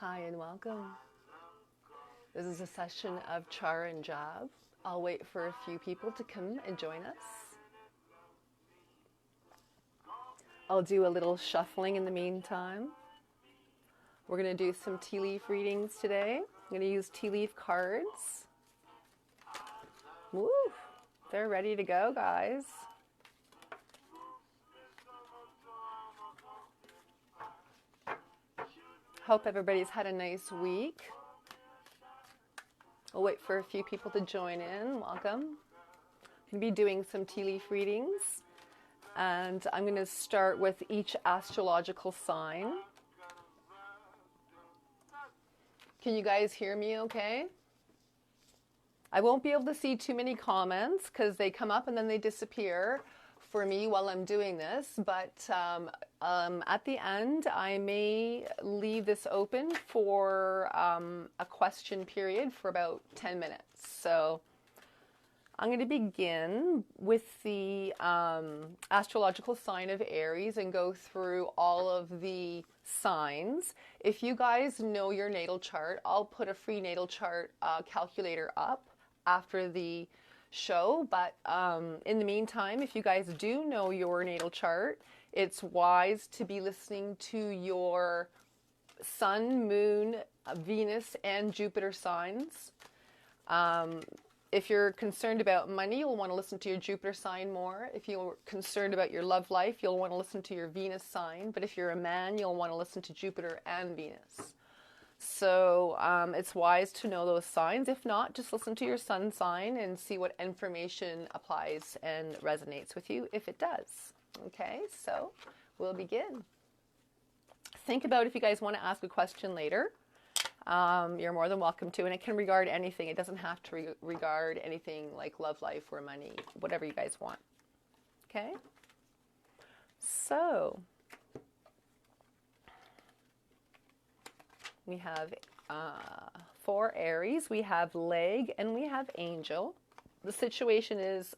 Hi and welcome. This is a session of Char and Jab. I'll wait for a few people to come and join us. I'll do a little shuffling in the meantime. We're going to do some tea leaf readings today. I'm going to use tea leaf cards. Woo! They're ready to go, guys. Hope everybody's had a nice week. I'll wait for a few people to join in. Welcome. I'm going to be doing some tea leaf readings. And I'm going to start with each astrological sign. Can you guys hear me okay? I won't be able to see too many comments because they come up and then they disappear for me while I'm doing this, but at the end I may leave this open for a question period for about 10 minutes. So I'm going to begin with the astrological sign of Aries and go through all of the signs. If you guys know your natal chart, I'll put a free natal chart calculator up after the show, but in the meantime, if you guys do know your natal chart, it's wise to be listening to your Sun, Moon, Venus, and Jupiter signs. If you're concerned about money, you'll want to listen to your Jupiter sign more. If you're concerned about your love life, you'll want to listen to your Venus sign. But if you're a man, you'll want to listen to Jupiter and Venus. So it's wise to know those signs. If not, just listen to your sun sign and see what information applies and resonates with you if it does. Okay, so we'll begin. Think about if you guys want to ask a question later. You're more than welcome to, and it can regard anything. It doesn't have to regard anything like love life or money, whatever you guys want. Okay? So we have for Aries, we have leg and we have angel. The situation is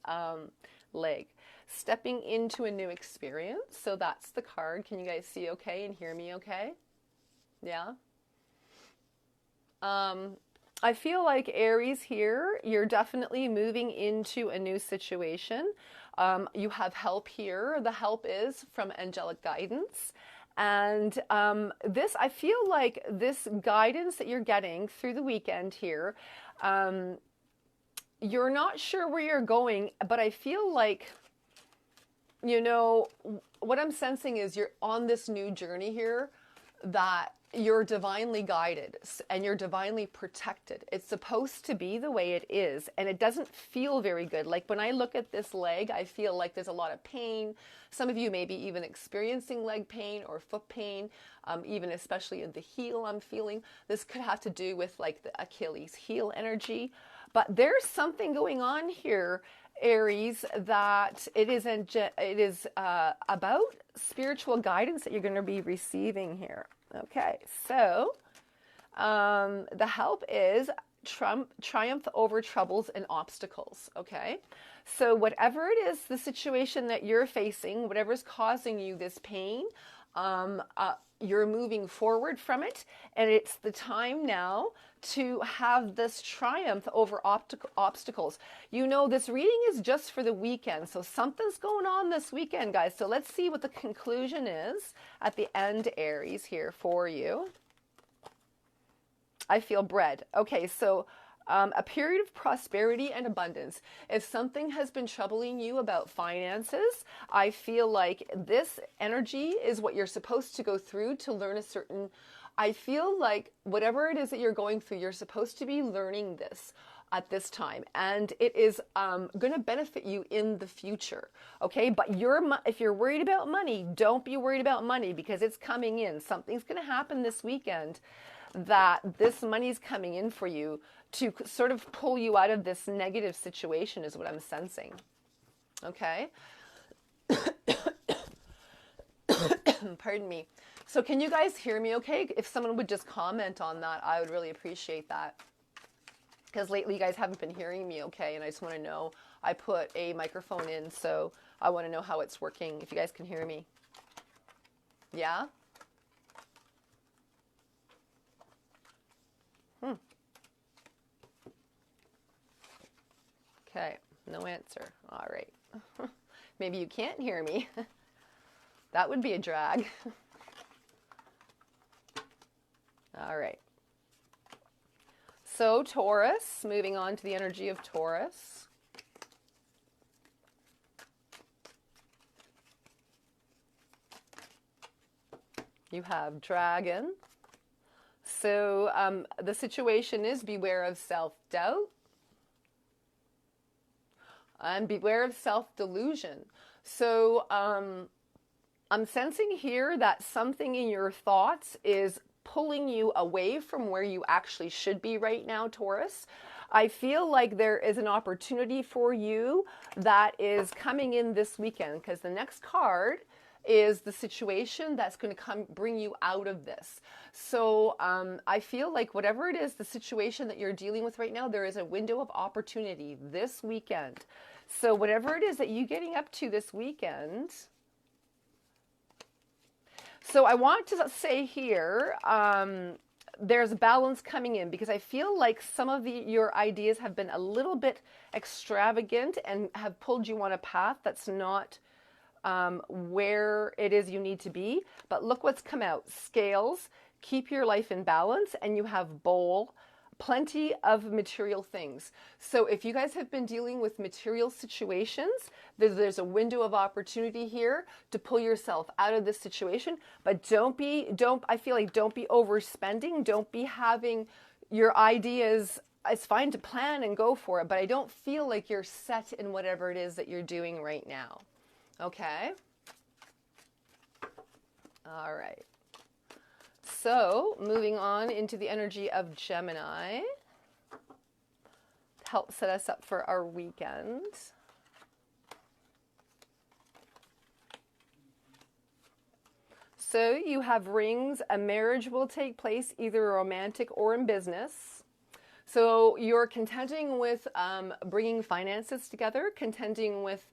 leg. Stepping into a new experience. So that's the card. Can you guys see okay and hear me okay? Yeah? I feel like Aries here, you're definitely moving into a new situation. You have help here. The help is from angelic guidance. And this, I feel like this guidance that you're getting through the weekend here, you're not sure where you're going, but I feel like, you know, what I'm sensing is you're on this new journey here that you're divinely guided and you're divinely protected. It's supposed to be the way it is, and it doesn't feel very good. Like when I look at this leg, I feel like there's a lot of pain. Some of you may be even experiencing leg pain or foot pain, even especially in the heel I'm feeling. This could have to do with like the Achilles heel energy. But there's something going on here, Aries, that it is about spiritual guidance that you're going to be receiving here. Okay, so the help is triumph over troubles and obstacles, okay? So whatever it is, the situation that you're facing, whatever's causing you this pain, you're moving forward from it, and it's the time now to have this triumph over obstacles. You know, this reading is just for the weekend, so something's going on this weekend, guys. So let's see what the conclusion is at the end, Aries, here for you. I feel bread. Okay, so a period of prosperity and abundance. If something has been troubling you about finances, I feel like this energy is what you're supposed to go through to learn a certain, I feel like whatever it is that you're going through, you're supposed to be learning this at this time, and it is going to benefit you in the future, okay? But if you're worried about money, don't be worried about money because it's coming in. Something's going to happen this weekend that this money's coming in for you to sort of pull you out of this negative situation is what I'm sensing, okay? Pardon me. So can you guys hear me okay? If someone would just comment on that, I would really appreciate that. Because lately you guys haven't been hearing me okay, and I just want to know. I put a microphone in, so I want to know how it's working, if you guys can hear me. Yeah? Okay, no answer. All right. Maybe you can't hear me. That would be a drag. All right. So Taurus, moving on to the energy of Taurus. You have Dragon. So the situation is beware of self-doubt and beware of self-delusion. So I'm sensing here that something in your thoughts is pulling you away from where you actually should be right now, Taurus. I feel like there is an opportunity for you that is coming in this weekend, because the next card is the situation that's going to come bring you out of this. So I feel like whatever it is, the situation that you're dealing with right now, there is a window of opportunity this weekend. So whatever it is that you're getting up to this weekend. So I want to say here, there's a balance coming in, because I feel like some of your ideas have been a little bit extravagant and have pulled you on a path that's not where it is you need to be. But look what's come out. Scales, keep your life in balance, and you have Bowl, plenty of material things. So if you guys have been dealing with material situations, there's a window of opportunity here to pull yourself out of this situation. But I feel like don't be overspending. Don't be having your ideas. It's fine to plan and go for it, but I don't feel like you're set in whatever it is that you're doing right now. Okay. All right. So moving on into the energy of Gemini, help set us up for our weekend. So you have Rings. A marriage will take place, either romantic or in business. So you're contending with bringing finances together, contending with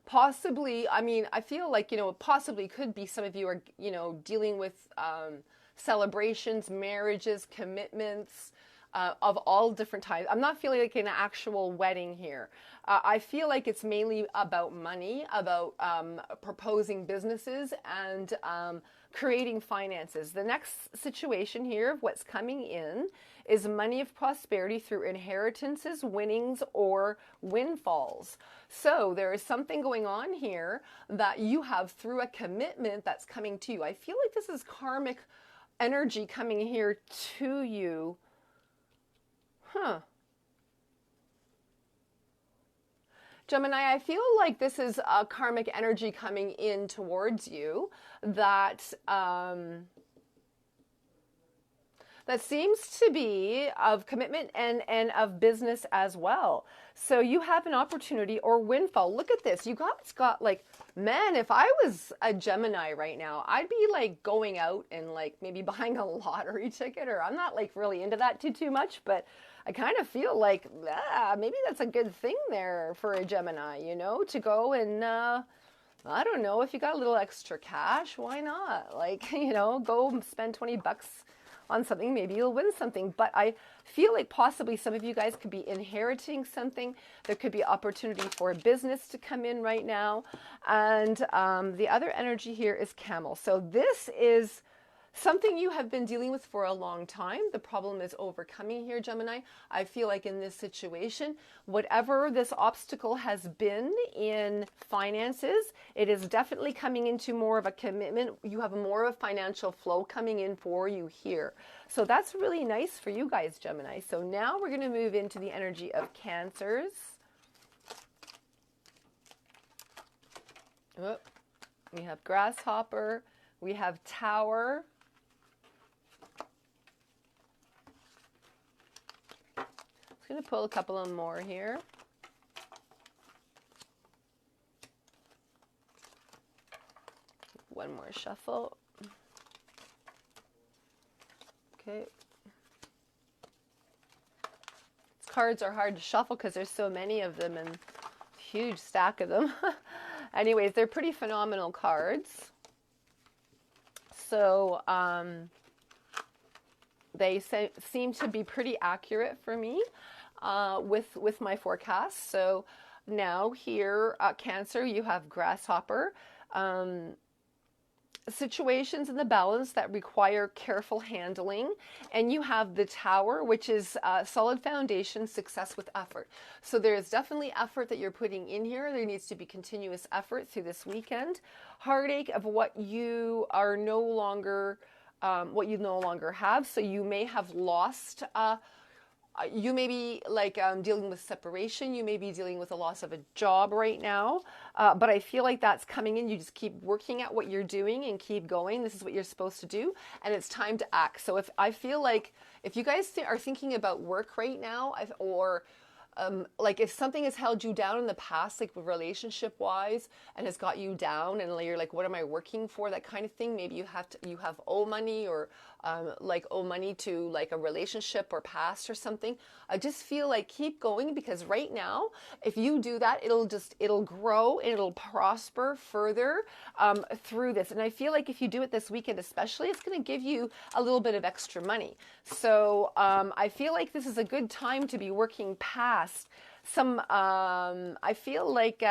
possibly, I mean, I feel like, possibly could be some of you are, dealing with celebrations, marriages, commitments of all different types. I'm not feeling like an actual wedding here. I feel like it's mainly about money, about proposing businesses and creating finances. The next situation here of what's coming in is money of prosperity through inheritances, winnings, or windfalls. So there is something going on here that you have through a commitment that's coming to you. I feel like this is karmic energy coming here to you. Gemini, I feel like this is a karmic energy coming in towards you that that seems to be of commitment and of business as well. So you have an opportunity or windfall. Look at this. You guys got like, man, if I was a Gemini right now, I'd be like going out and like maybe buying a lottery ticket, or I'm not like really into that too much, but I kind of feel like maybe that's a good thing there for a Gemini, to go and, I don't know, if you got a little extra cash, why not? Like, go spend 20 bucks on something, maybe you'll win something. But I feel like possibly some of you guys could be inheriting something. There could be opportunity for a business to come in right now. And the other energy here is Camel. So this is something you have been dealing with for a long time. The problem is overcoming here, Gemini. I feel like in this situation, whatever this obstacle has been in finances, it is definitely coming into more of a commitment. You have more of a financial flow coming in for you here. So that's really nice for you guys, Gemini. So now we're going to move into the energy of Cancers. Oh, we have Grasshopper. We have Tower. I'm going to pull a couple of more here. One more shuffle. Okay. These cards are hard to shuffle because there's so many of them and huge stack of them. Anyways, they're pretty phenomenal cards. So, they seem to be pretty accurate for me with my forecast. So now here, Cancer, you have grasshopper. Situations in the balance that require careful handling, and you have the Tower, which is solid foundation, success with effort. So there is definitely effort that you're putting in here. There needs to be continuous effort through this weekend. Heartache of what you are no longer have. So you may have lost you may be like dealing with separation. You may be dealing with a loss of a job right now. But I feel like that's coming in. You just keep working at what you're doing and keep going. This is what you're supposed to do. And it's time to act. So if I feel like if you guys are thinking about work right now, like if something has held you down in the past, like relationship wise, and has got you down, and you're like, what am I working for? That kind of thing. Maybe you have owe money, or like owe money to like a relationship or past or something. I just feel like keep going, because right now, if you do that, it'll grow and it'll prosper further through this. And I feel like if you do it this weekend, especially, it's going to give you a little bit of extra money. So I feel like this is a good time to be working past some, I feel like,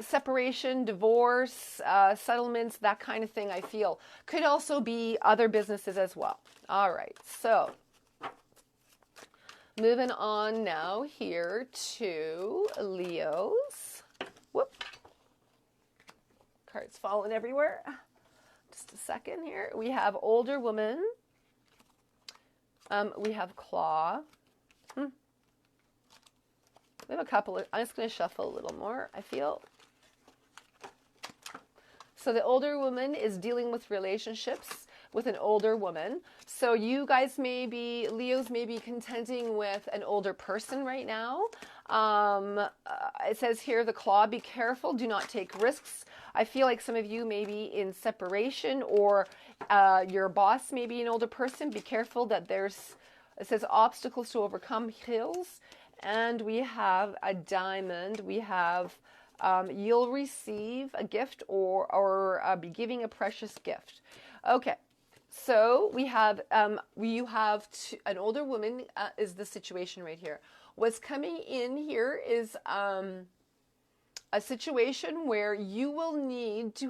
separation, divorce, settlements, that kind of thing, I feel. Could also be other businesses as well. All right, so moving on now here to Leos. Whoop. Cards falling everywhere. Just a second here. We have older woman. We have claw. We have a couple of, I'm just going to shuffle a little more, I feel. So the older woman is dealing with relationships with an older woman. So you guys Leos may be contending with an older person right now. It says here, the claw, be careful, do not take risks. I feel like some of you may be in separation, or your boss may be an older person. Be careful that it says obstacles to overcome, hills. And we have a diamond. We have you'll receive a gift or be giving a precious gift. Okay, so we have an older woman is the situation right here. What's coming in here is a situation where you will need to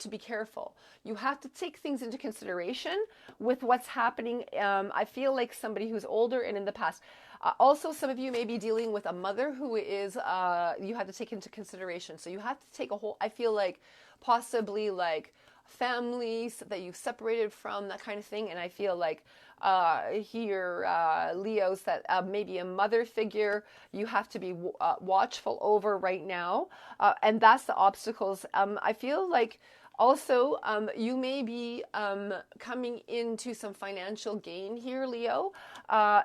be careful. You have to take things into consideration with what's happening. I feel like somebody who's older and in the past. Also, some of you may be dealing with a mother who is, you have to take into consideration. So you have to take I feel like possibly like families that you've separated from, that kind of thing. And I feel like here, Leos, that maybe a mother figure you have to be watchful over right now. And that's the obstacles. I feel like also, you may be coming into some financial gain here, Leo.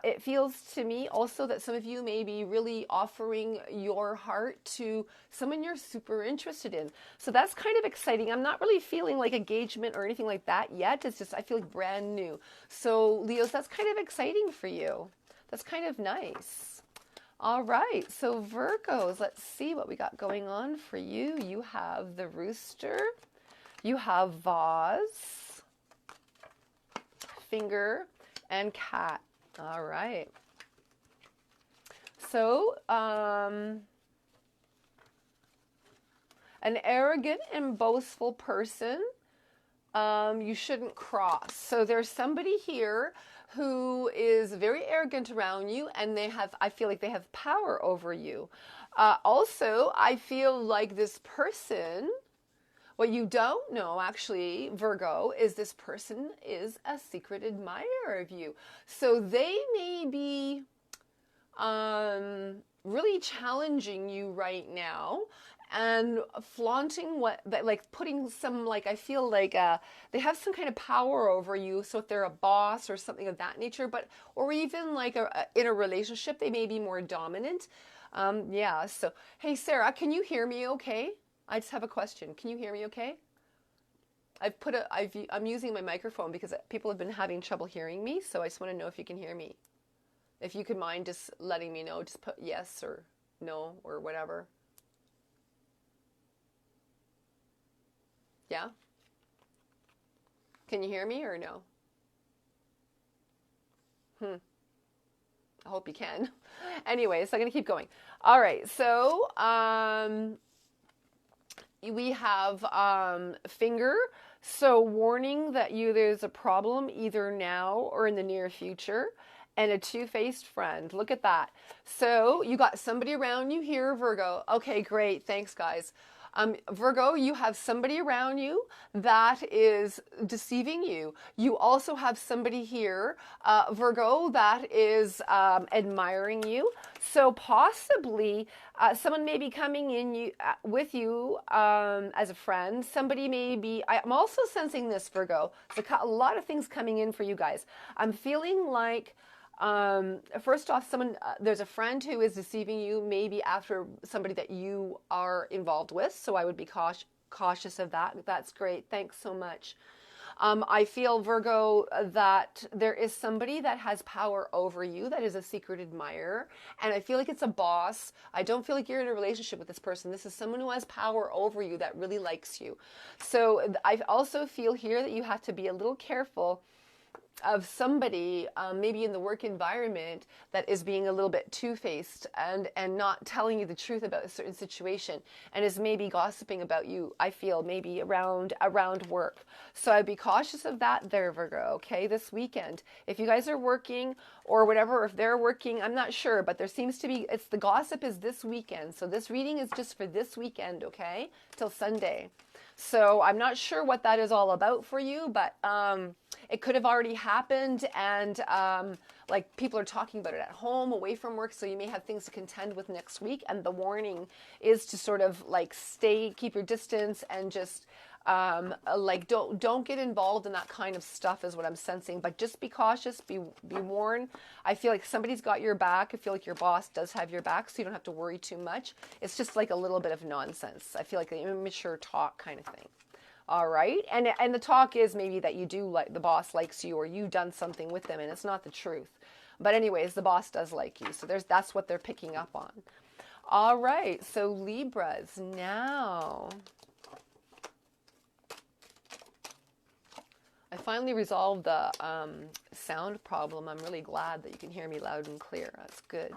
It feels to me also that some of you may be really offering your heart to someone you're super interested in. So that's kind of exciting. I'm not really feeling like engagement or anything like that yet. It's just, I feel like brand new. So Leos, that's kind of exciting for you. That's kind of nice. All right, so Virgos, let's see what we got going on for you. You have the rooster. You have vase, finger, and cat. All right. So, an arrogant and boastful person, you shouldn't cross. So there's somebody here who is very arrogant around you, and I feel like they have power over you. Also, I feel like this person, what you don't know, actually, Virgo, is this person is a secret admirer of you. So they may be really challenging you right now and flaunting putting some, I feel like they have some kind of power over you. So if they're a boss or something of that nature, or even in a relationship, they may be more dominant. Yeah, so, hey, Sarah, can you hear me okay? I just have a question. Can you hear me okay? I'm using my microphone because people have been having trouble hearing me, so I just want to know if you can hear me. If you could mind just letting me know, just put yes or no or whatever. Yeah? Can you hear me or no? I hope you can. Anyway, so I'm going to keep going. All right. So we have finger. So warning that there's a problem either now or in the near future. And a two-faced friend. Look at that. So you got somebody around you here, Virgo. Okay, great. Thanks, guys. Virgo, you have somebody around you that is deceiving you. You also have somebody here, Virgo, that is admiring you. So possibly someone may be coming in with you as a friend. Somebody may be, I'm also sensing this, Virgo. So a lot of things coming in for you guys. I'm feeling like first off, there's a friend who is deceiving you, maybe after somebody that you are involved with. So I would be cautious of that. That's great. Thanks so much. I feel, Virgo, that there is somebody that has power over you, that is a secret admirer. And I feel like it's a boss. I don't feel like you're in a relationship with this person. This is someone who has power over you that really likes you. So I also feel here that you have to be a little careful of somebody maybe in the work environment that is being a little bit two-faced and not telling you the truth about a certain situation and is maybe gossiping about you, I feel, maybe around work. So I'd be cautious of that there, Virgo, okay, this weekend. If you guys are working or whatever, if they're working, I'm not sure, but there seems to be, the gossip is this weekend. So this reading is just for this weekend, okay, till Sunday. So I'm not sure what that is all about for you, but it could have already happened, and like people are talking about it at home, away from work, so you may have things to contend with next week. And the warning is to sort of like keep your distance, and just like don't get involved in that kind of stuff is what I'm sensing. But just be cautious, be warned. I feel like somebody's got your back. I feel like your boss does have your back, so you don't have to worry too much. It's just like a little bit of nonsense. I feel like an immature talk kind of thing. All right. And the talk is maybe that you do like, the boss likes you, or you've done something with them, and it's not the truth. But anyways, the boss does like you. So that's what they're picking up on. All right. So Libras now. I finally resolved the sound problem. I'm really glad that you can hear me loud and clear. That's good.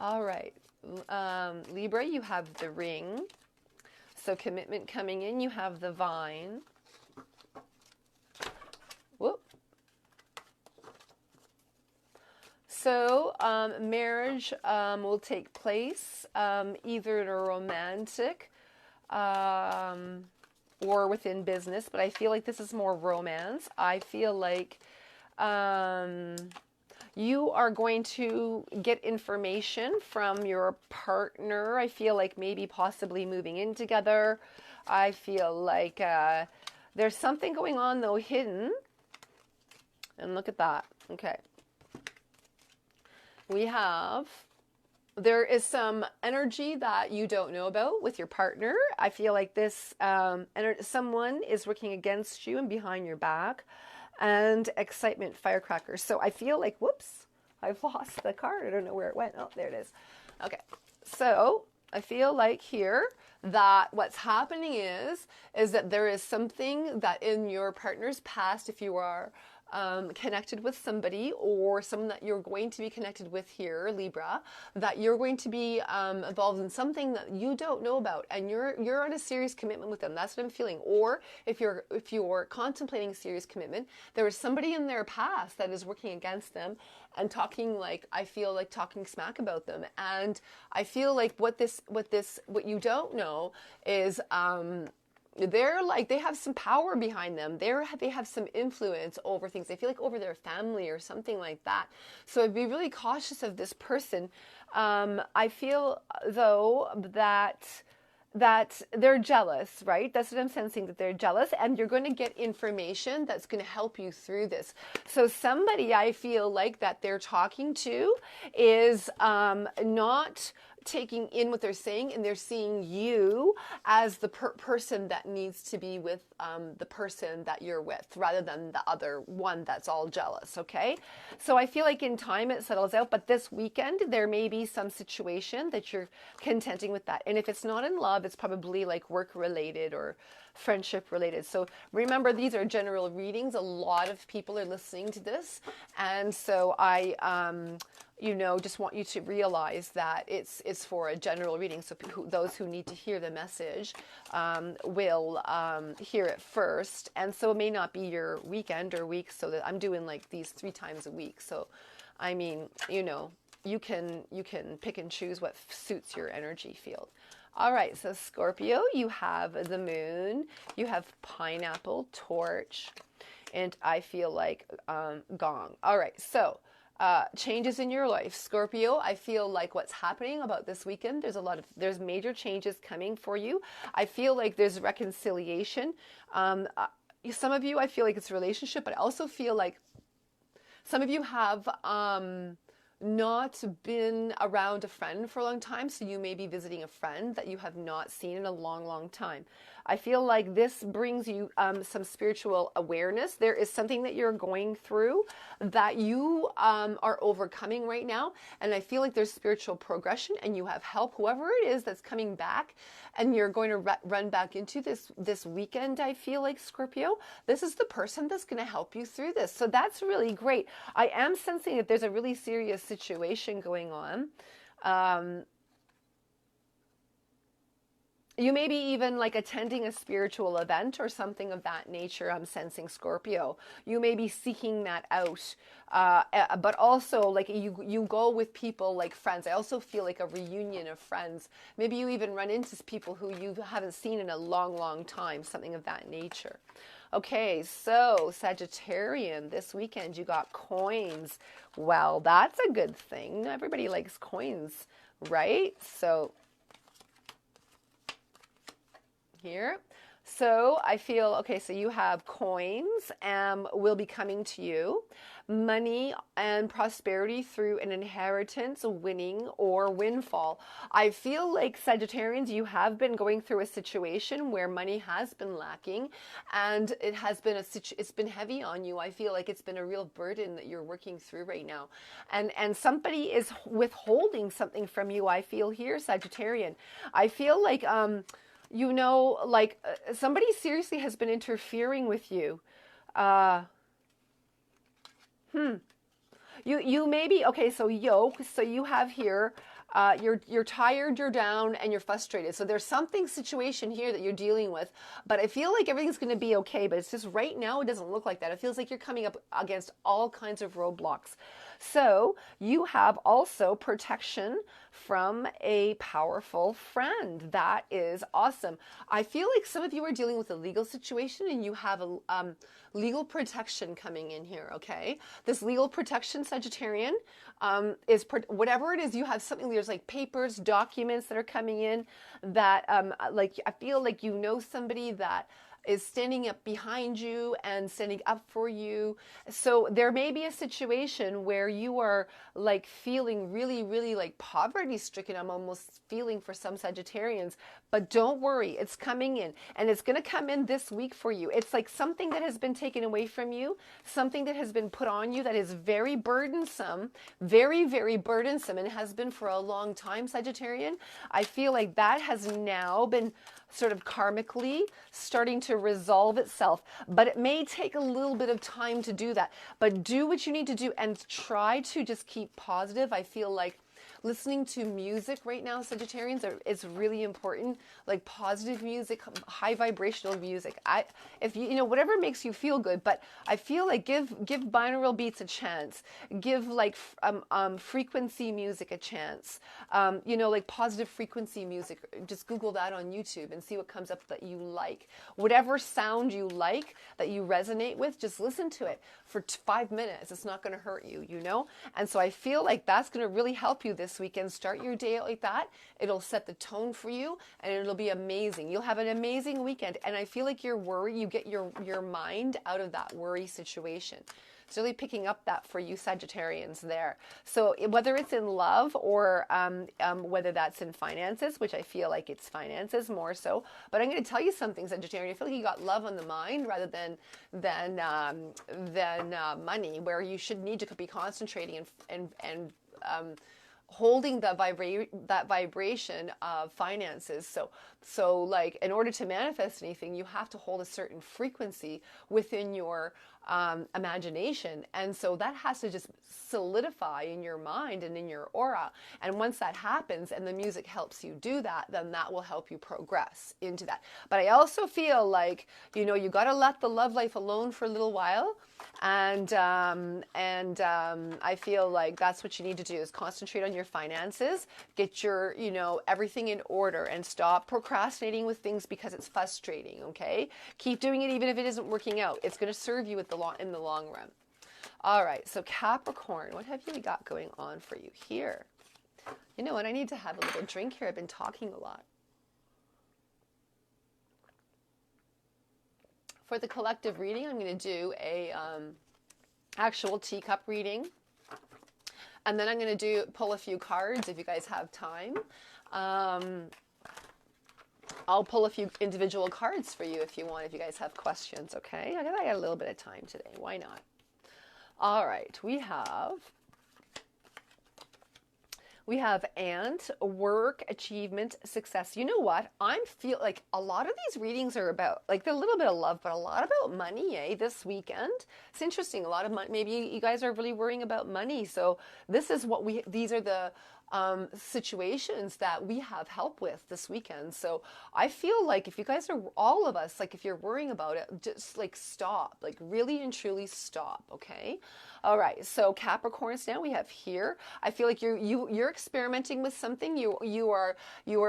All right. Libra, you have the ring. So commitment coming in, you have the vine. Whoop. So marriage will take place either in a romantic or within business, but I feel like this is more romance. I feel like you are going to get information from your partner. I feel like maybe possibly moving in together. I feel like there's something going on, though, hidden. And look at that. Okay. There is some energy that you don't know about with your partner. I feel like this, someone is working against you and behind your back. And excitement, firecrackers. So I feel like, whoops, I've lost the card. I don't know where it went. Oh, there it is. Okay. So I feel like here that what's happening is that there is something that in your partner's past, if you are connected with somebody, or someone that you're going to be connected with here, Libra, that you're going to be involved in something that you don't know about, and you're on a serious commitment with them. That's what I'm feeling. Or if you're contemplating serious commitment, there is somebody in their past that is working against them and talking, like, I feel like talking smack about them. And I feel like what you don't know is they're like, they have some power behind them. They have some influence over things. I feel like over their family or something like that. So I'd be really cautious of this person. I feel though that they're jealous, right? That's what I'm sensing, that they're jealous, and you're going to get information that's going to help you through this. So somebody I feel like that they're talking to is not taking in what they're saying, and they're seeing you as the person that needs to be with the person that you're with, rather than the other one that's all jealous, okay? So I feel like in time it settles out, but this weekend there may be some situation that you're contenting with that. And if it's not in love, it's probably like work related or friendship related. So remember, these are general readings. A lot of people are listening to this, and so I you know, just want you to realize that it's for a general reading. So those who need to hear the message will hear it first, and so it may not be your weekend or week. So that I'm doing like these 3 times a week. So I mean, you know, you can pick and choose what suits your energy field. All right, so Scorpio, you have the moon, you have pineapple, torch, and I feel like gong. All right, so changes in your life. Scorpio, I feel like what's happening about this weekend, there's major changes coming for you. I feel like there's reconciliation. Some of you, I feel like it's a relationship, but I also feel like some of you have not been around a friend for a long time, so you may be visiting a friend that you have not seen in a long time. I feel like this brings you some spiritual awareness. There is something that you're going through that you are overcoming right now, and I feel like there's spiritual progression, and you have help, whoever it is that's coming back, and you're going to run back into this weekend. I feel like, Scorpio, this is the person that's going to help you through this. So that's really great. I am sensing that there's a really serious situation going on. You may be even like attending a spiritual event or something of that nature. I'm sensing, Scorpio. You may be seeking that out, but also like you go with people like friends. I also feel like a reunion of friends. Maybe you even run into people who you haven't seen in a long time, something of that nature. Okay, so Sagittarian, this weekend you got coins. Well, that's a good thing. Everybody likes coins, right? So here. So I feel, okay, so you have coins will be coming to you. Money and prosperity through an inheritance, winning, or windfall. I feel like, Sagittarians, you have been going through a situation where money has been lacking, and it has been it's been heavy on you. I feel like it's been a real burden that you're working through right now. And somebody is withholding something from you, I feel here, Sagittarian. I feel like, you know, like somebody seriously has been interfering with you. You may be, okay, so yoke, so you have here, you're tired, you're down, and you're frustrated. So there's situation here that you're dealing with, but I feel like everything's going to be okay, but it's just right now it doesn't look like that. It feels like you're coming up against all kinds of roadblocks. So you have also protection from a powerful friend. That is awesome. I feel like some of you are dealing with a legal situation, and you have a legal protection coming in here, okay? This legal protection, Sagittarian, is whatever it is, you have something, there's like papers, documents that are coming in that, like, I feel like you know somebody that is standing up behind you and standing up for you. So there may be a situation where you are like feeling really like poverty stricken. I'm almost feeling for some Sagittarians, but don't worry, it's coming in, and it's going to come in this week for you. It's like something that has been taken away from you, something that has been put on you that is very burdensome, very burdensome, and has been for a long time, Sagittarian. I feel like that has now been sort of karmically starting to resolve itself, but it may take a little bit of time to do that. But do what you need to do and try to just keep positive. I feel like listening to music right now, Sagittarians, is really important. Like positive music, high vibrational music. If you know, whatever makes you feel good. But I feel like give binaural beats a chance. Give like frequency music a chance. You know, like positive frequency music. Just Google that on YouTube and see what comes up that you like. Whatever sound you like that you resonate with, just listen to it for 5 minutes. It's not going to hurt you, you know. And so I feel like that's going to really help you this this weekend. Start your day out like that. It'll set the tone for you, and it'll be amazing. You'll have an amazing weekend. And I feel like your worry, you get your mind out of that worry situation. It's really picking up that for you Sagittarians there. So whether it's in love or whether that's in finances, which I feel like it's finances more so. But I'm going to tell you something, Sagittarian. I feel like you got love on the mind rather than money, where you should need to be concentrating and holding that vibration of finances. So like in order to manifest anything, you have to hold a certain frequency within your imagination. And so that has to just solidify in your mind and in your aura. And once that happens and the music helps you do that, then that will help you progress into that. But I also feel like, you know, you got to let the love life alone for a little while. And I feel like that's what you need to do, is concentrate on your finances, get your, you know, everything in order, and stop procrastinating with things because it's frustrating. Okay. Keep doing it. Even if it isn't working out, it's going to serve you in the long run. All right. So Capricorn, what have you got going on for you here? You know what? I need to have a little drink here. I've been talking a lot. For the collective reading, I'm going to do a actual teacup reading. And then I'm going to pull a few cards if you guys have time. I'll pull a few individual cards for you if you want, if you guys have questions, okay? I got a little bit of time today. Why not? All right, we have and work, achievement, success. You know what? I feel like a lot of these readings are about, like, they're a little bit of love, but a lot about money, this weekend. It's interesting. A lot of money. Maybe you guys are really worrying about money. So this is what these are the situations that we have help with this weekend. So I feel like if you guys are, all of us, like if you're worrying about it, just like stop, like really and truly stop. Okay. All right. So Capricorns, now we have here, I feel like you're experimenting with something. You are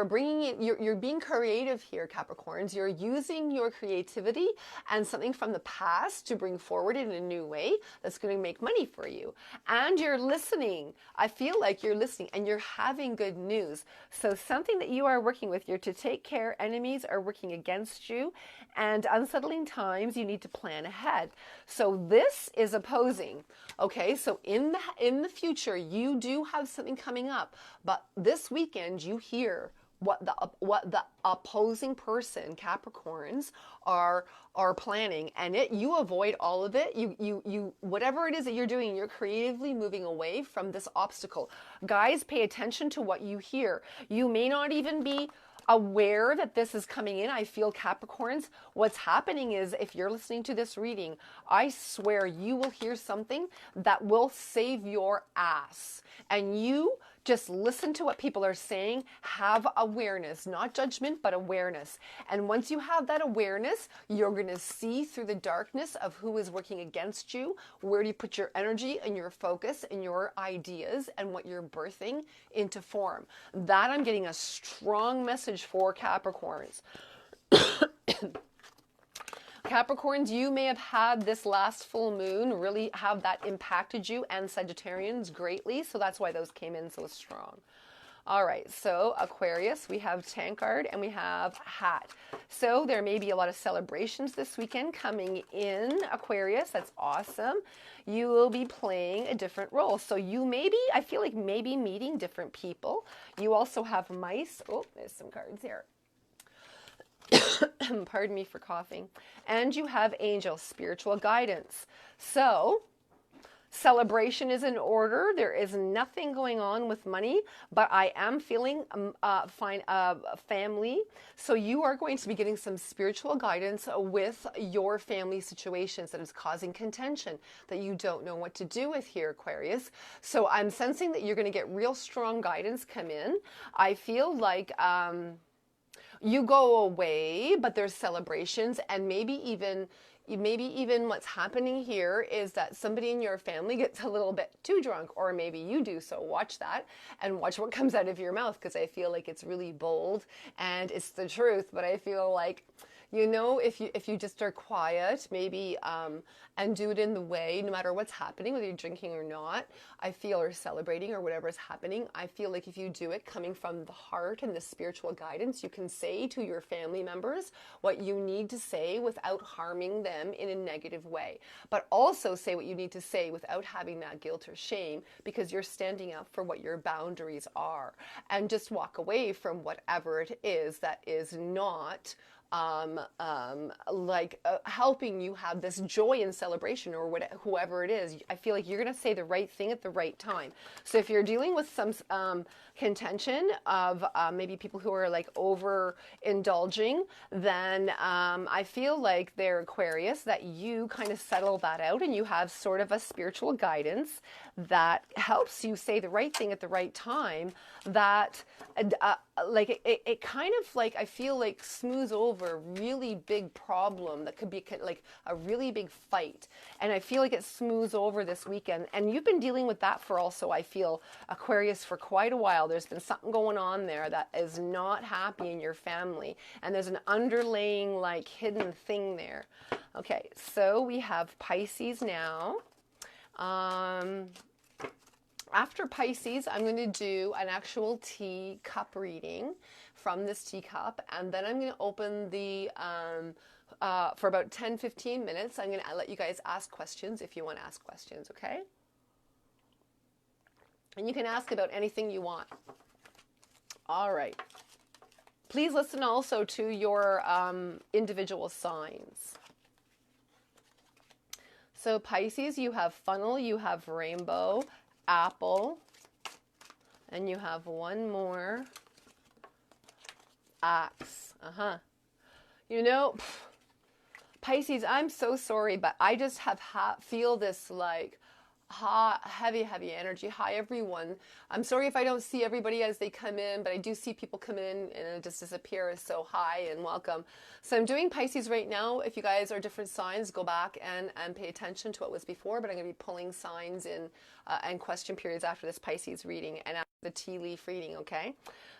bringing in, you're being creative here, Capricorns. You're using your creativity and something from the past to bring forward in a new way that's going to make money for you. And you're listening. I feel like you're listening and you're having good news. So something that you are working with, you're to take care. Enemies are working against you, and unsettling times, you need to plan ahead. So this is opposing. Okay, so in the future, you do have something coming up, but this weekend you hear what the opposing person, Capricorns, are planning, and you avoid all of it. You whatever it is that you're doing, you're creatively moving away from this obstacle. Guys, pay attention to what you hear. You may not even be aware that this is coming in. I feel, Capricorns, what's happening is, if you're listening to this reading, I swear you will hear something that will save your ass. And you just listen to what people are saying. Have awareness, not judgment, but awareness. And once you have that awareness, you're going to see through the darkness of who is working against you. Where do you put your energy and your focus and your ideas and what you're birthing into form? That I'm getting a strong message for Capricorns. Capricorns, you may have had this last full moon really have that impacted you, and Sagittarians greatly. So that's why those came in so strong. All right, so Aquarius, we have Tankard and we have Hat. So there may be a lot of celebrations this weekend coming in, Aquarius. That's awesome. You will be playing a different role. So you may be, I feel like maybe meeting different people. You also have mice. Oh, there's some cards here. Pardon me for coughing. And you have angels, spiritual guidance. So celebration is in order. There is nothing going on with money, but I am feeling family. So you are going to be getting some spiritual guidance with your family situations that is causing contention that you don't know what to do with here, Aquarius. So I'm sensing that you're going to get real strong guidance come in. I feel like you go away, but there's celebrations, and maybe even what's happening here is that somebody in your family gets a little bit too drunk, or maybe you do. So watch that and watch what comes out of your mouth, because I feel like it's really bold and it's the truth, but I feel like You know, if you just are quiet, maybe, and do it in the way, no matter what's happening, whether you're drinking or not, I feel, or celebrating or whatever is happening, I feel like if you do it coming from the heart and the spiritual guidance, you can say to your family members what you need to say without harming them in a negative way. But also say what you need to say without having that guilt or shame, because you're standing up for what your boundaries are. And just walk away from whatever it is that is not helping you have this joy and celebration, or whoever it is. I feel like you're going to say the right thing at the right time. So if you're dealing with some contention of maybe people who are like overindulging, then I feel like they're Aquarius, that you kind of settle that out and you have sort of a spiritual guidance that helps you say the right thing at the right time, that like it kind of like, I feel like smooths over a really big problem that could be like a really big fight. And I feel like it smooths over this weekend. And you've been dealing with that for also, I feel, Aquarius, for quite a while. There's been something going on there that is not happy in your family. And there's an underlying like hidden thing there. Okay, so we have Pisces now. After Pisces, I'm going to do an actual teacup reading from this teacup, and then I'm going to open the, for about 10-15 minutes, I'm going to let you guys ask questions if you want to ask questions, okay? And you can ask about anything you want. All right. Please listen also to your individual signs. So Pisces, you have funnel, you have rainbow, apple, and you have one more, axe. You know, Pisces, I'm so sorry, but I just have feel this like heavy energy. Hi everyone. I'm sorry if I don't see everybody as they come in, but I do see people come in and it just disappears. So hi and welcome. So I'm doing Pisces right now. If you guys are different signs, go back and pay attention to what was before, but I'm going to be pulling signs in and question periods after this Pisces reading and after the tea leaf reading, okay?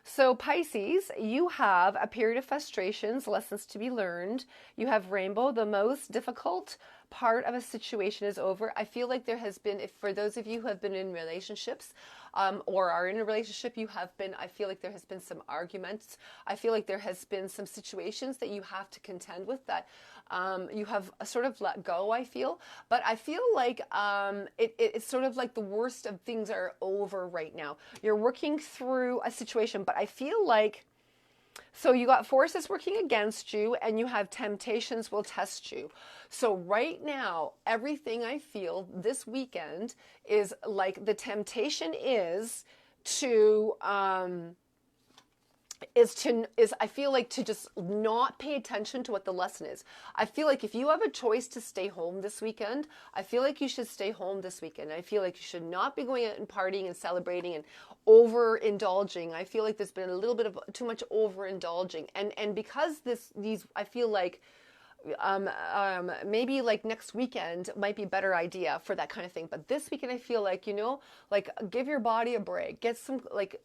So Pisces, you have a period of frustrations, lessons to be learned. You have rainbow, the most difficult part of a situation is over. I feel like there has been, if for those of you who have been in relationships or are in a relationship, you have been, I feel like there has been some arguments. I feel like there has been some situations that you have to contend with that you have sort of let go, I feel. But I feel like it's sort of like the worst of things are over right now. You're working through a situation, but I feel like, so you got forces working against you and you have temptations will test you. So right now, everything I feel this weekend is like the temptation is to, I feel like to just not pay attention to what the lesson is. I feel like if you have a choice to stay home this weekend, I feel like you should stay home this weekend. I feel like you should not be going out and partying and celebrating and overindulging. I feel like there's been a little bit of too much overindulging. And because I feel like maybe like next weekend might be a better idea for that kind of thing. But this weekend, I feel like, you know, like give your body a break, get some like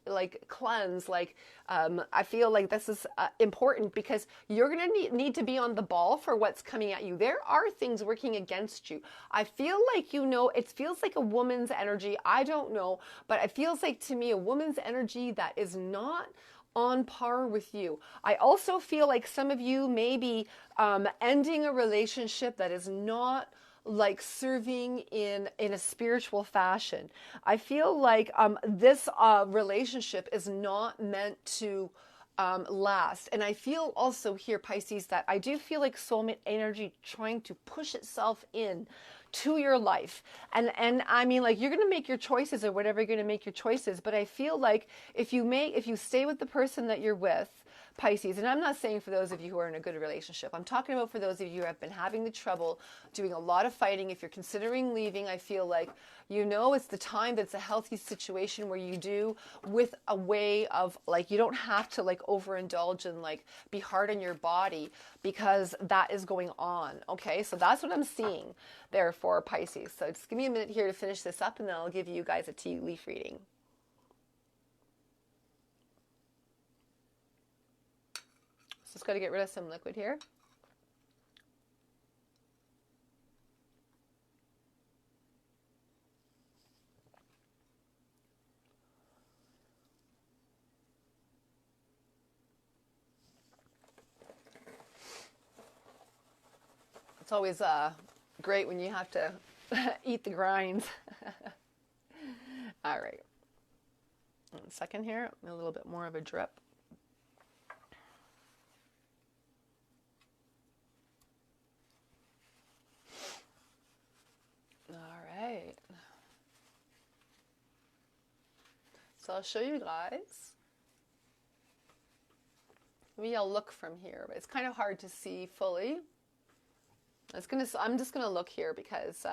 cleanse. Like, I feel like this is important because you're going to need to be on the ball for what's coming at you. There are things working against you. I feel like, you know, it feels like a woman's energy. I don't know, but it feels like to me, a woman's energy that is not on par with you. I also feel like some of you may be ending a relationship that is not like serving in a spiritual fashion. I feel like this relationship is not meant to last. And I feel also here, Pisces, that I do feel like soulmate energy trying to push itself in to your life. And I mean, like, you're going to make your choices or whatever you're going to make your choices. But I feel like if you stay with the person that you're with, Pisces, and I'm not saying for those of you who are in a good relationship, I'm talking about for those of you who have been having the trouble, doing a lot of fighting. If you're considering leaving, I feel like, you know, it's the time that's a healthy situation where you do with a way of like, you don't have to like overindulge and like be hard on your body because that is going on. Okay. So that's what I'm seeing there for Pisces. So just give me a minute here to finish this up and then I'll give you guys a tea leaf reading. Just got to get rid of some liquid here. It's always great when you have to eat the grinds. All right. 1 second here. A little bit more of a drip. All right. So I'll show you guys. Maybe I'll look from here, but it's kind of hard to see fully. I'm just gonna look here because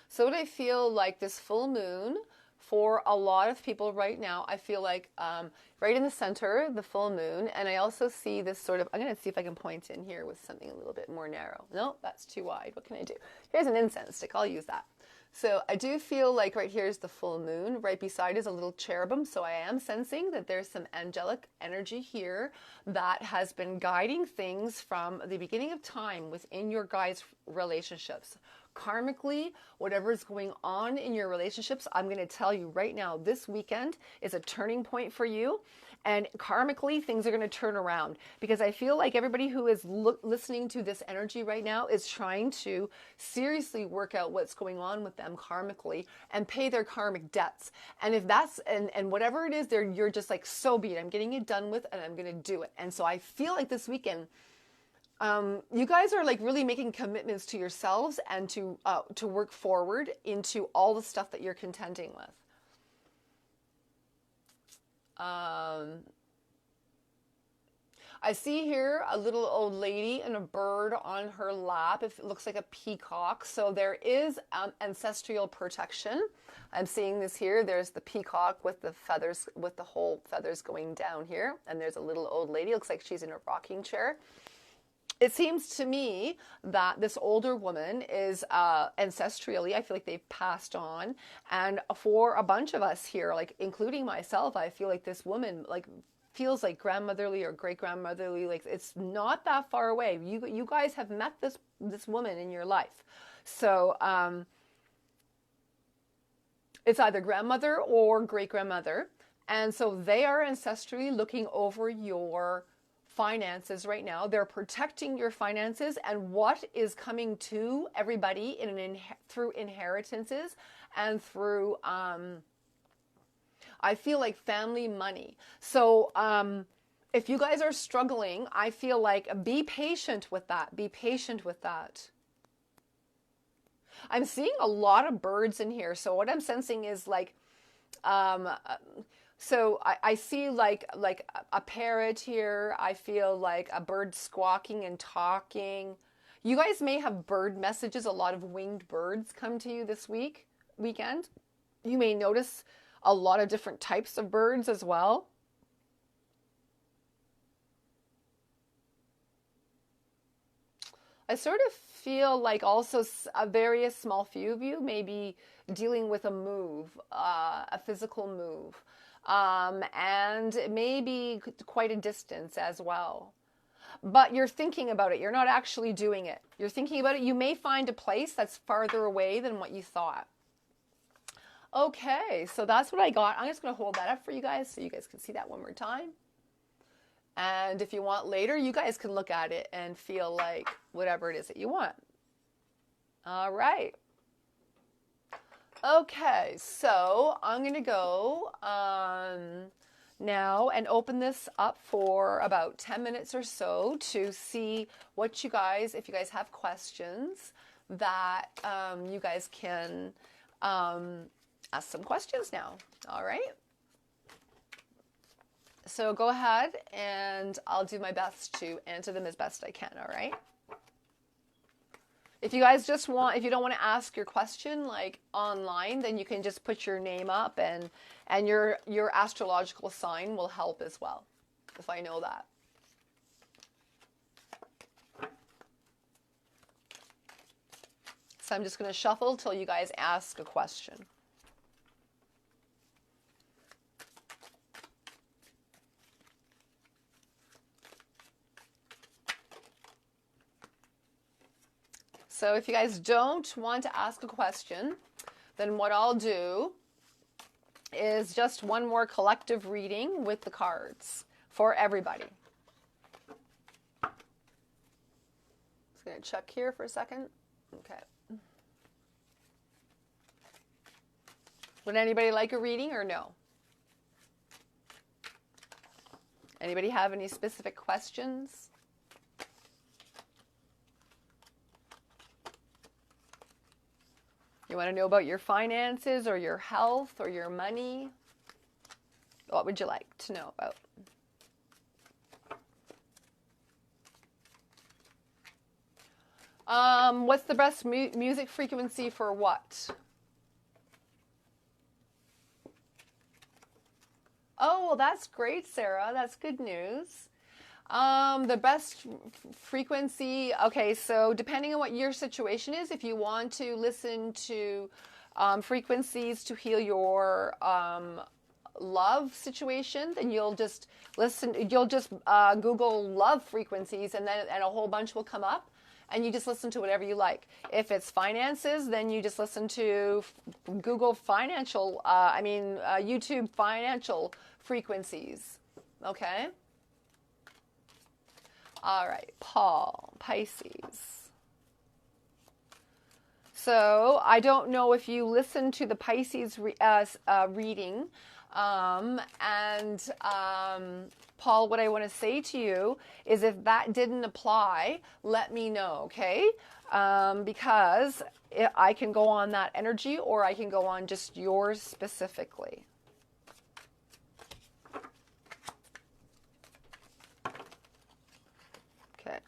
so what I feel like this full moon for a lot of people right now, I feel like right in the center, the full moon, and I also see this sort of, I'm gonna see if I can point in here with something a little bit more narrow. No, that's too wide. What can I do? Here's an incense stick. I'll use that. So I do feel like right here is the full moon. Right beside is a little cherubim. So I am sensing that there's some angelic energy here that has been guiding things from the beginning of time within your guys' relationships. Karmically, whatever is going on in your relationships, I'm going to tell you right now, this weekend is a turning point for you. And karmically, things are going to turn around, because I feel like everybody who is listening to this energy right now is trying to seriously work out what's going on with them karmically and pay their karmic debts. And if that's, and whatever it is, you're just like, so be it. I'm getting it done with and I'm going to do it. And so I feel like this weekend, you guys are like really making commitments to yourselves and to work forward into all the stuff that you're contending with. I see here a little old lady and a bird on her lap. It looks like a peacock. So there is ancestral protection. I'm seeing this here. There's the peacock with the feathers, with the whole feathers going down here. And there's a little old lady. It looks like she's in a rocking chair. It seems to me that this older woman is ancestrally, I feel like they've passed on. And for a bunch of us here, like including myself, I feel like this woman like feels like grandmotherly or great-grandmotherly. Like it's not that far away. You guys have met this woman in your life. So it's either grandmother or great-grandmother. And so they are ancestrally looking over your finances right now. They're protecting your finances and what is coming to everybody through inheritances and through I feel like family money. So if you guys are struggling, I feel like be patient with that. Be patient with that. I'm seeing a lot of birds in here. So what I'm sensing is like so I see like a parrot here. I feel like a bird squawking and talking. You guys may have bird messages. A lot of winged birds come to you this weekend. You may notice a lot of different types of birds as well. I sort of feel like also a very small few of you may be dealing with a move, a physical move. And it may be quite a distance as well. But you're thinking about it. You're not actually doing it. You're thinking about it. You may find a place that's farther away than what you thought. Okay, so that's what I got. I'm just going to hold that up for you guys so you guys can see that one more time. And if you want later, you guys can look at it and feel like whatever it is that you want. All right. Okay, so I'm going to go now and open this up for about 10 minutes or so to see what you guys, if you guys have questions, that you guys can ask some questions now. All right. So go ahead and I'll do my best to answer them as best I can. All right. If you guys just want, if you don't want to ask your question like online, then you can just put your name up and your astrological sign will help as well, if I know that. So I'm just going to shuffle till you guys ask a question. So if you guys don't want to ask a question, then what I'll do is just one more collective reading with the cards for everybody. Just going to check here for a second. Okay. Would anybody like a reading or no? Anybody have any specific questions? You want to know about your finances or your health or your money? What would you like to know about? What's the best music frequency for what? Oh, well, that's great, Sarah. That's good news. The best frequency, okay, so depending on what your situation is, if you want to listen to frequencies to heal your love situation, then you'll just Google love frequencies, and a whole bunch will come up, and you just listen to whatever you like. If it's finances, then you just listen to Google financial, YouTube financial frequencies. Okay? All right, Paul, Pisces. So I don't know if you listened to the Pisces reading. Paul, what I want to say to you is if that didn't apply, let me know, okay? Because I can go on that energy or I can go on just yours specifically. Okay.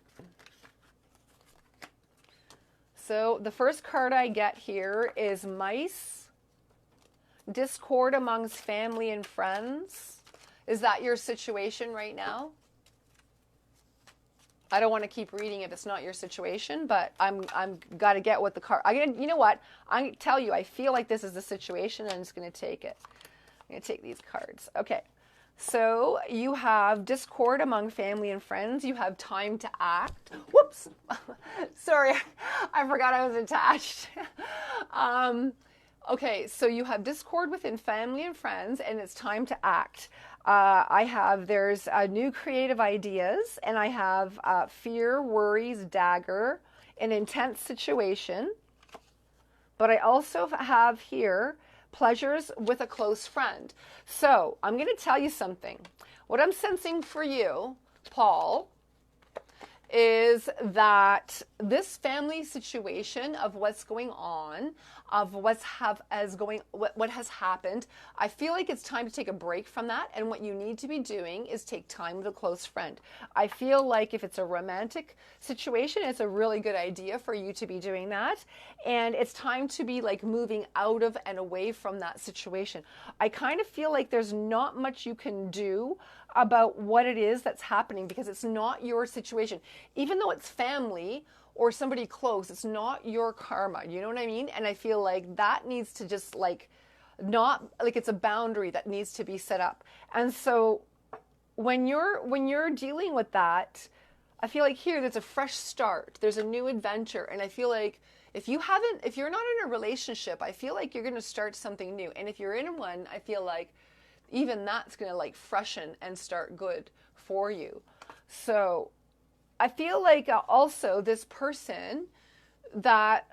So the first card I get here is mice. Discord amongst family and friends. Is that your situation right now? I don't want to keep reading if it's not your situation, but I'm got to get what the card. You know what? I tell you, I feel like this is the situation, and I'm just going to take it. I'm going to take these cards. Okay. So you have discord among family and friends. You have time to act. Whoops. Sorry, I forgot I was attached. Okay, so you have discord within family and friends, and it's time to act. There's new creative ideas, and I have fear, worries, dagger, an intense situation. But I also have here pleasures with a close friend. So I'm going to tell you something. What I'm sensing for you, Paul, is that this family situation of what's going on, of what has happened, I feel like it's time to take a break from that, and what you need to be doing is take time with a close friend. I feel like if it's a romantic situation, it's a really good idea for you to be doing that, and it's time to be like moving out of and away from that situation. I kind of feel like there's not much you can do about what it is that's happening because it's not your situation. Even though it's family or somebody close, it's not your karma. You know what I mean? And I feel like that needs to just it's a boundary that needs to be set up. And so when you're dealing with that, I feel like here there's a fresh start. There's a new adventure. And I feel like if you're not in a relationship, I feel like you're going to start something new. And if you're in one, I feel like even that's going to like freshen and start good for you. So I feel like also this person that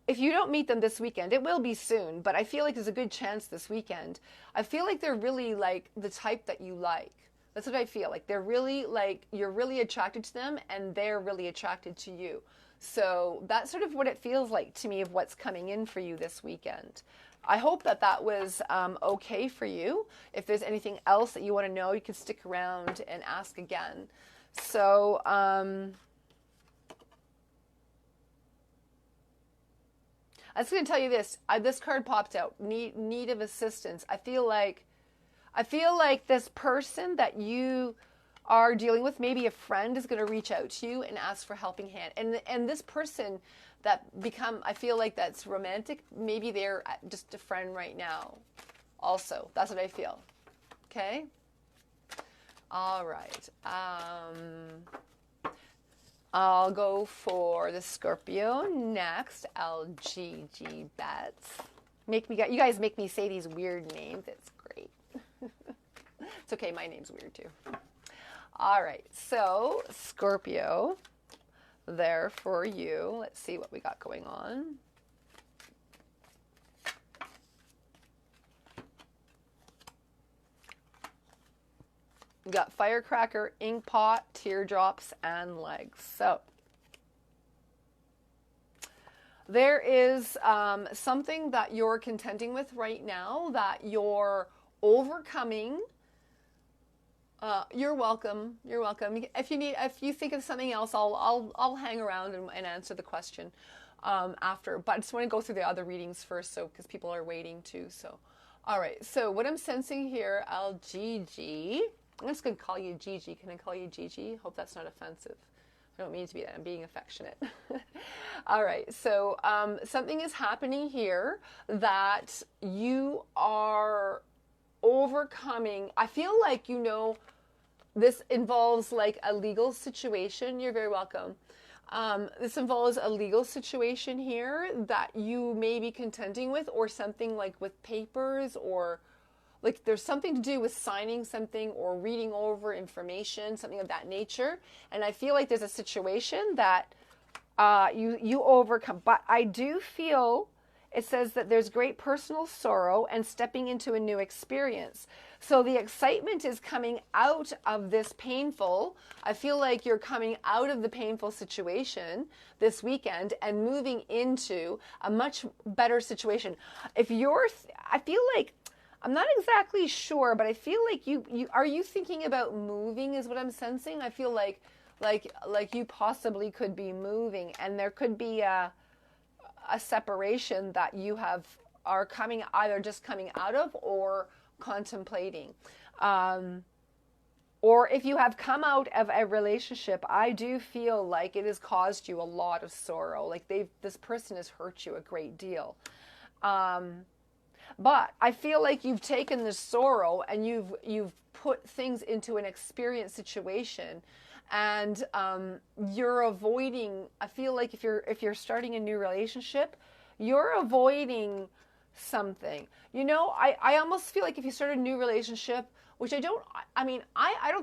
if you don't meet them this weekend, it will be soon, but I feel like there's a good chance this weekend. I feel like they're really like the type that you like. That's what I feel like. They're really like, you're really attracted to them and they're really attracted to you. So that's sort of what it feels like to me of what's coming in for you this weekend. I hope that was okay for you. If there's anything else that you want to know, you can stick around and ask again. So, I was going to tell you this. This card popped out. Need of assistance. I feel like this person that you are dealing with, maybe a friend, is going to reach out to you and ask for a helping hand. And this person I feel like that's romantic. Maybe they're just a friend right now. Also, that's what I feel. Okay. All right. I'll go for the Scorpio next. LGG bets. You guys make me say these weird names. It's great. It's okay. My name's weird too. All right. So Scorpio, there for you. Let's see what we got going on. We got firecracker, ink pot, teardrops, and legs. So there is something that you're contending with right now that you're overcoming. You're welcome. You're welcome. If you think of something else, I'll hang around and answer the question after. But I just want to go through the other readings first, so because people are waiting too. So, all right. So what I'm sensing here, LGG. I'm just going to call you Gigi. Can I call you Gigi? Hope that's not offensive. I don't mean to be that. I'm being affectionate. All right. So something is happening here that you are overcoming. I feel like, you know, this involves like a legal situation. You're very welcome. This involves a legal situation here that you may be contending with, or something like with papers, or like there's something to do with signing something or reading over information, something of that nature. And I feel like there's a situation that you overcome. But I do feel it says that there's great personal sorrow and stepping into a new experience. So the excitement is coming out of this painful. I feel like you're coming out of the painful situation this weekend and moving into a much better situation. I feel like, I'm not exactly sure, but I feel like are you thinking about moving is what I'm sensing. I feel like you possibly could be moving, and there could be a separation that you are either just coming out of or contemplating. Or if you have come out of a relationship, I do feel like it has caused you a lot of sorrow. Like this person has hurt you a great deal. But I feel like you've taken this sorrow and you've put things into an experience situation, and you're avoiding. I feel like if you're starting a new relationship, you're avoiding something. You know, I almost feel like if you start a new relationship, which I don't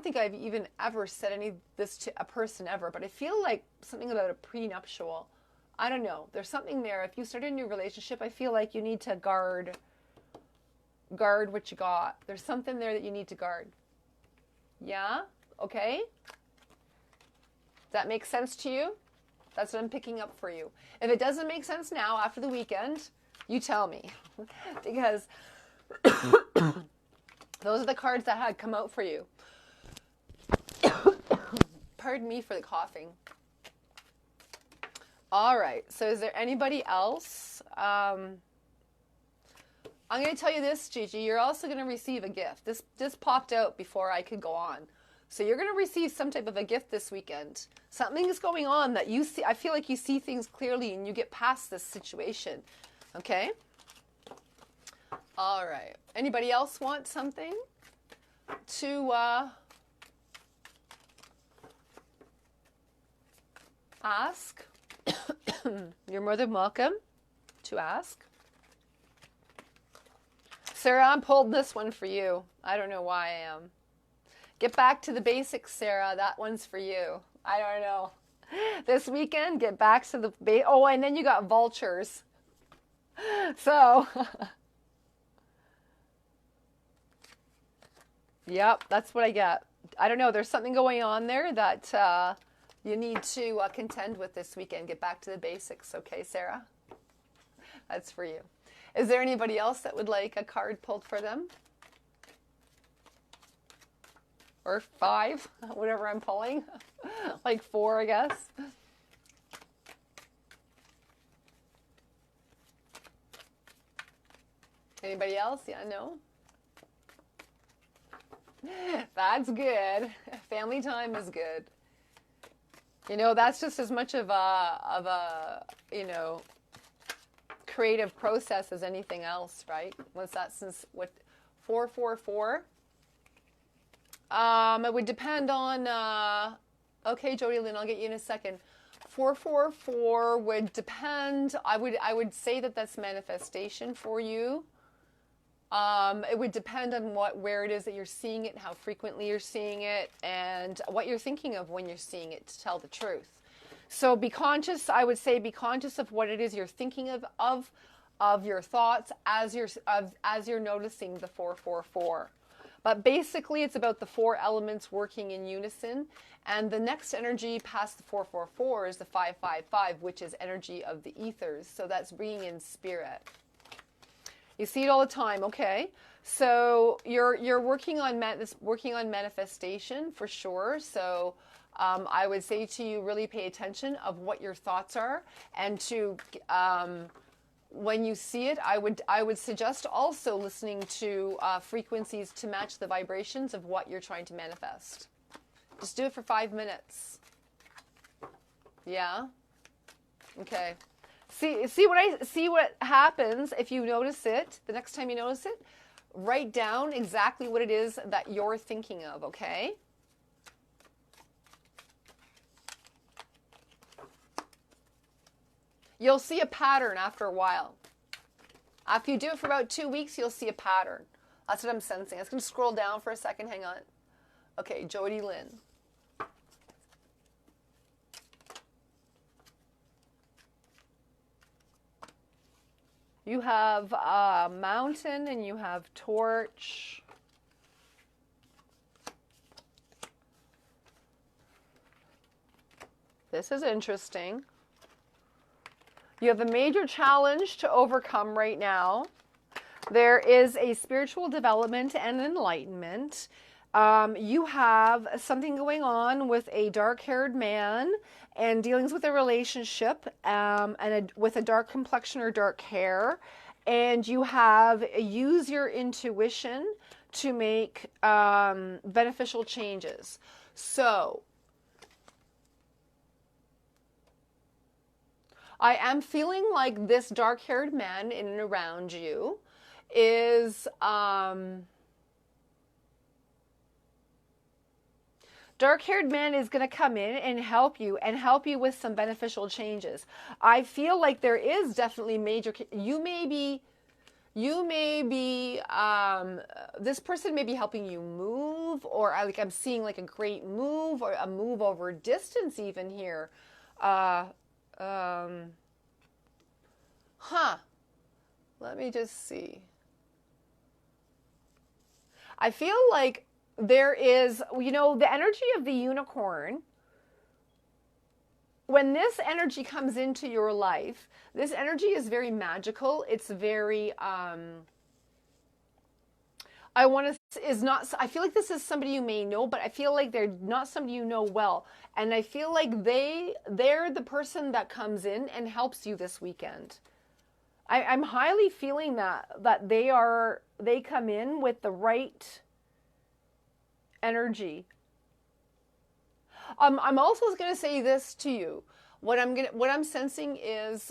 think I've even ever said any of this to a person ever, but I feel like something about a prenuptial. I don't know. There's something there. If you start a new relationship, I feel like you need to guard what you got. There's something there that you need to guard. Yeah? Okay? Does that make sense to you? That's what I'm picking up for you. If it doesn't make sense now, after the weekend, you tell me. Because those are the cards that had come out for you. Pardon me for the coughing. All right. So is there anybody else? I'm going to tell you this, Gigi. You're also going to receive a gift. This popped out before I could go on. So you're going to receive some type of a gift this weekend. Something is going on that you see. I feel like you see things clearly and you get past this situation. Okay? All right. Anybody else want something to ask? You're more than welcome to ask. Sarah, I'm pulling this one for you. I don't know why I am. Get back to the basics, Sarah. That one's for you. I don't know. This weekend, get back to the oh, and then you got vultures. So, yep, that's what I get. I don't know. There's something going on there that you need to contend with this weekend. Get back to the basics, okay, Sarah? That's for you. Is there anybody else that would like a card pulled for them? Or 5, whatever I'm pulling. Like 4, I guess. Anybody else? Yeah, no? That's good. Family time is good. You know, that's just as much of a you know, creative process as anything else, right? What's that since what 444? It would depend on okay, Jody Lynn, I'll get you in a second. 444 would depend. I would say that that's manifestation for you. It would depend on where it is that you're seeing it, how frequently you're seeing it, and what you're thinking of when you're seeing it, to tell the truth. So be conscious, I would say be conscious of what it is you're thinking of your thoughts as you're noticing the 444. But basically it's about the 4 elements working in unison. And the next energy past the 444 is the 555, which is energy of the ethers. So that's bringing in spirit. You see it all the time, okay? So you're working on manifestation for sure. So I would say to you, really pay attention of what your thoughts are, and to when you see it, I would suggest also listening to frequencies to match the vibrations of what you're trying to manifest. Just do it for 5 minutes. Yeah? Okay. See what happens if you notice it. The next time you notice it, write down exactly what it is that you're thinking of, okay? You'll see a pattern after a while. After you do it for about 2 weeks, you'll see a pattern. That's what I'm sensing. I'm just going to scroll down for a second. Hang on. Okay, Jody Lynn. You have Mountain and you have Torch. This is interesting. You have a major challenge to overcome right now. There is a spiritual development and enlightenment. You have something going on with a dark-haired man and dealings with a relationship with a dark complexion or dark hair. And you have use your intuition to make beneficial changes. So I am feeling like this dark-haired man in and around you is dark-haired man is going to come in and help you with some beneficial changes. I feel like there is definitely major, you may be, this person may be helping you move, or I'm seeing like a great move, or a move over distance even here. Let me just see. I feel like there is, the energy of the unicorn. When this energy comes into your life, this energy is very magical. It's very, I feel like this is somebody you may know, but I feel like they're not somebody you know well. And I feel like they're the person that comes in and helps you this weekend. I'm highly feeling that they come in with the right energy. I'm also going to say this to you. What I'm sensing is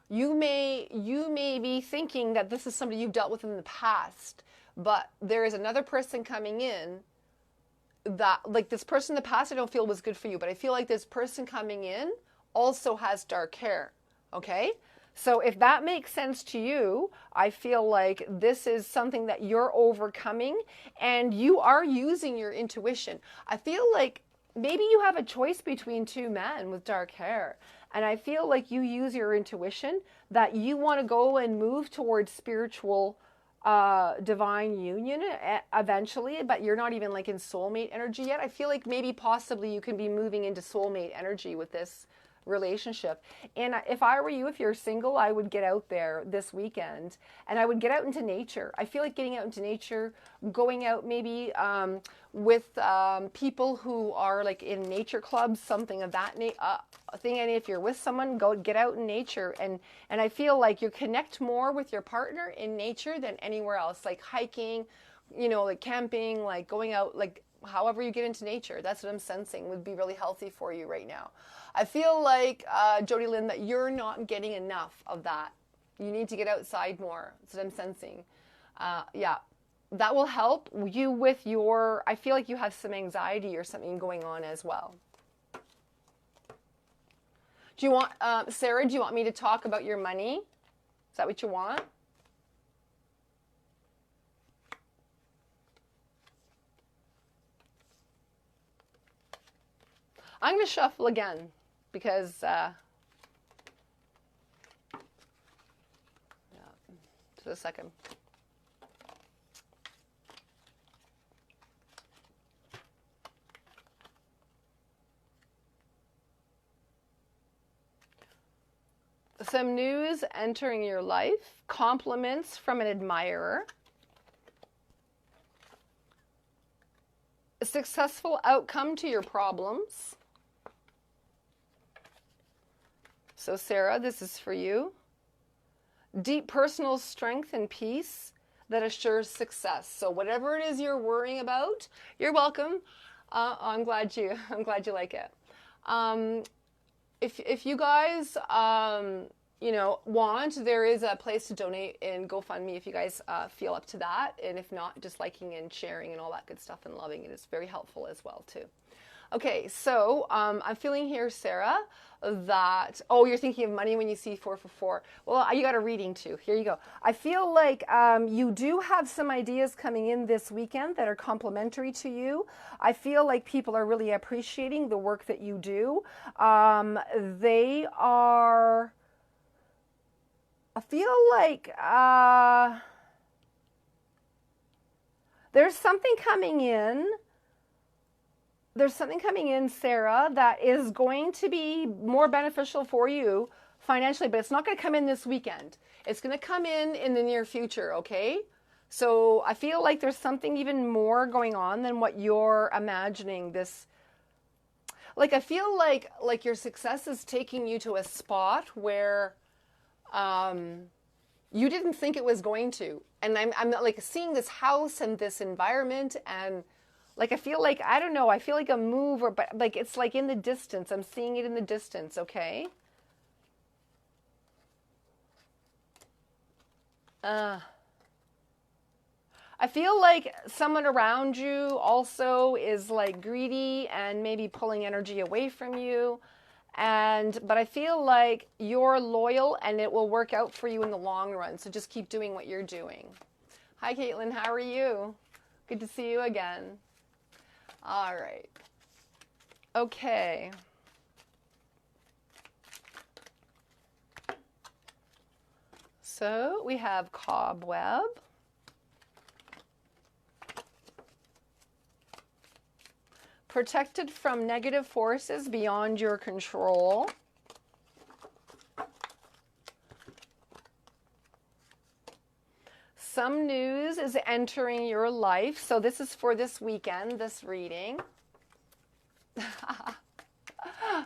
you may be thinking that this is somebody you've dealt with in the past, but there is another person coming in that, like, this person in the past I don't feel was good for you, but I feel like this person coming in also has dark hair. Okay? So if that makes sense to you, I feel like this is something that you're overcoming, and you are using your intuition. I feel like maybe you have a choice between 2 men with dark hair, and I feel like you use your intuition that you want to go and move towards spiritual divine union eventually, but you're not even like in soulmate energy yet. I feel like maybe possibly you can be moving into soulmate energy with this relationship. And if I were you, if you're single, I would get out there this weekend and I would get out into nature. I feel like getting out into nature, going out maybe with people who are like in nature clubs, something of that thing. And if you're with someone, go get out in nature. And I feel like you connect more with your partner in nature than anywhere else, like hiking, like camping, like going out, like however you get into nature. That's what I'm sensing would be really healthy for you right now. I feel like, Jody Lynn, that you're not getting enough of that. You need to get outside more. That's what I'm sensing. Yeah, that will help you with I feel like you have some anxiety or something going on as well. Do you want, Sarah, do you want me to talk about your money? Is that what you want? I'm going to shuffle again. because, yeah, just a second. Some news entering your life, compliments from an admirer, a successful outcome to your problems. So Sarah, this is for you. Deep personal strength and peace that assures success. So whatever it is you're worrying about, you're welcome. I'm glad you like it. If you guys, you know, want, there is a place to donate in GoFundMe if you guys feel up to that. And if not, just liking and sharing and all that good stuff and loving it is very helpful as well, too. Okay, so I'm feeling here, Sarah, that, oh, you're thinking of money when you see 444. Well, you got a reading too. Here you go. I feel like you do have some ideas coming in this weekend that are complementary to you. I feel like people are really appreciating the work that you do. They are, I feel like there's something coming in. There's something coming in, Sarah, that is going to be more beneficial for you financially, but it's not going to come in this weekend. It's going to come in the near future, okay? So I feel like there's something even more going on than what you're imagining. This, like, I feel like your success is taking you to a spot where you didn't think it was going to. And I'm like seeing this house and this environment, and like, I feel like, I don't know, I feel like a move, or, but like, it's like in the distance. I'm seeing it in the distance, okay? I feel like someone around you also is like greedy and maybe pulling energy away from you. But I feel like you're loyal and it will work out for you in the long run. So just keep doing what you're doing. Hi, Caitlin. How are you? Good to see you again. All right. Okay. So we have cobweb. Protected from negative forces beyond your control. Some news is entering your life. So this is for this weekend, this reading.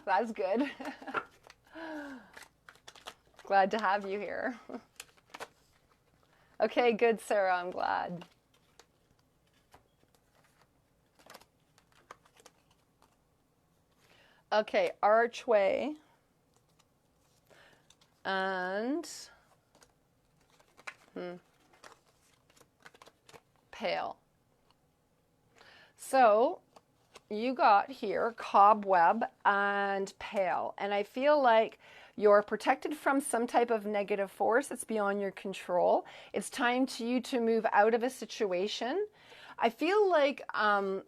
That's good. Glad to have you here. Okay, good, Sarah. I'm glad. Okay, archway. And pale. So you got here cobweb and pale, and I feel like you're protected from some type of negative force that's beyond your control. It's time to you to move out of a situation. I feel like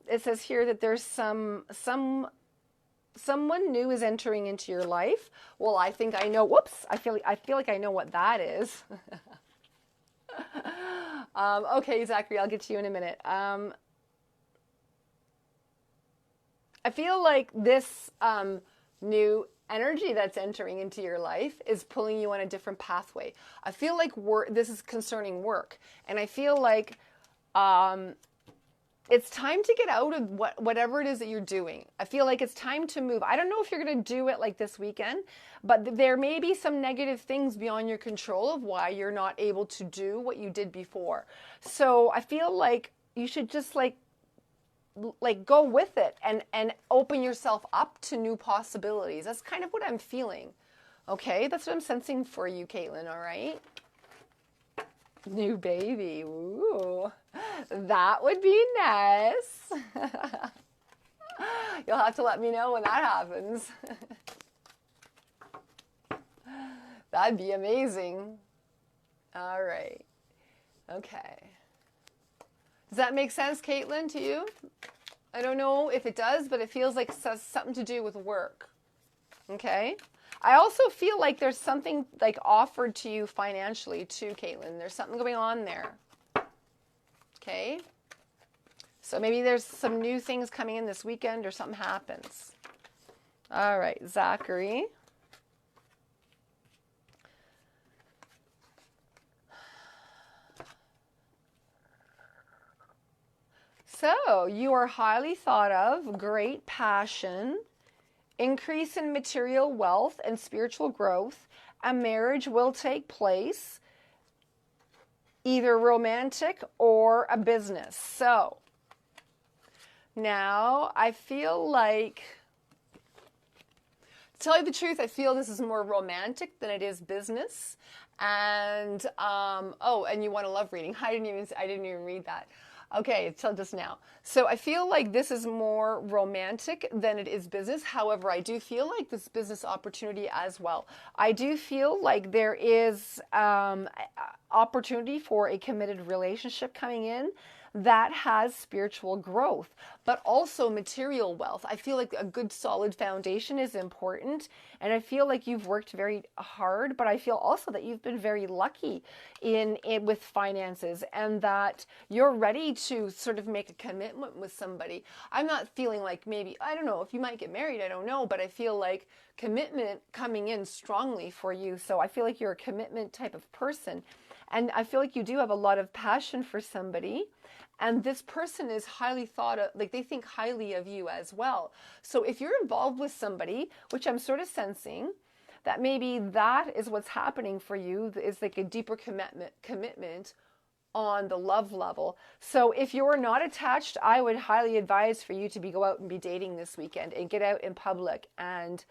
it says here that there's someone new is entering into your life. Well, I think I know. Whoops! I feel like I know what that is. Okay, Zachary, I'll get to you in a minute. I feel like this new energy that's entering into your life is pulling you on a different pathway. I feel like this is concerning work, and I feel like it's time to get out of whatever it is that you're doing. I feel like it's time to move. I don't know if you're going to do it like this weekend, but there may be some negative things beyond your control of why you're not able to do what you did before. So I feel like you should just like go with it and open yourself up to new possibilities. That's kind of what I'm feeling. Okay, that's what I'm sensing for you, Caitlin, all right? New baby, ooh, that would be nice. You'll have to let me know when that happens. That'd be amazing. All right, okay. Does that make sense, Caitlin, to you? I don't know if it does, but it feels like it has something to do with work. Okay. I also feel like there's something like offered to you financially too, Caitlin. There's something going on there. Okay. So maybe there's some new things coming in this weekend or something happens. All right, Zachary. So you are highly thought of, great passion, increase in material wealth and spiritual growth. A marriage will take place, either romantic or a business. So now I feel like, to tell you the truth, I feel this is more romantic than it is business. And oh, and you want a love reading. I didn't even read that. Okay, till just now. So I feel like this is more romantic than it is business. However, I do feel like this business opportunity as well. I do feel like there is opportunity for a committed relationship coming in that has spiritual growth, but also material wealth. I feel like a good solid foundation is important, and I feel like you've worked very hard, but I feel also that you've been very lucky in with finances, and that you're ready to sort of make a commitment with somebody. I'm not feeling like, maybe, I don't know, if you might get married, I don't know, but I feel like commitment coming in strongly for you. So I feel like you're a commitment type of person, and I feel like you do have a lot of passion for somebody. And this person is highly thought of, like they think highly of you as well. So if you're involved with somebody, which I'm sort of sensing, that maybe that is what's happening for you, is like a deeper commitment on the love level. So if you're not attached, I would highly advise for you to go out and be dating this weekend and get out in public and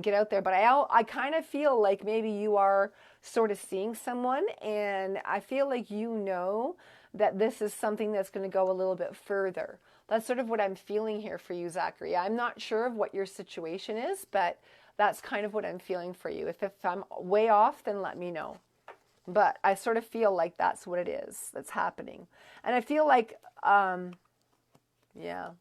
get out there. But I kind of feel like maybe you are sort of seeing someone, and I feel like you know that this is something that's going to go a little bit further. That's sort of what I'm feeling here for you, Zachary. I'm not sure of what your situation is, but that's kind of what I'm feeling for you. If I'm way off, then let me know. But I sort of feel like that's what it is that's happening. And I feel like, yeah.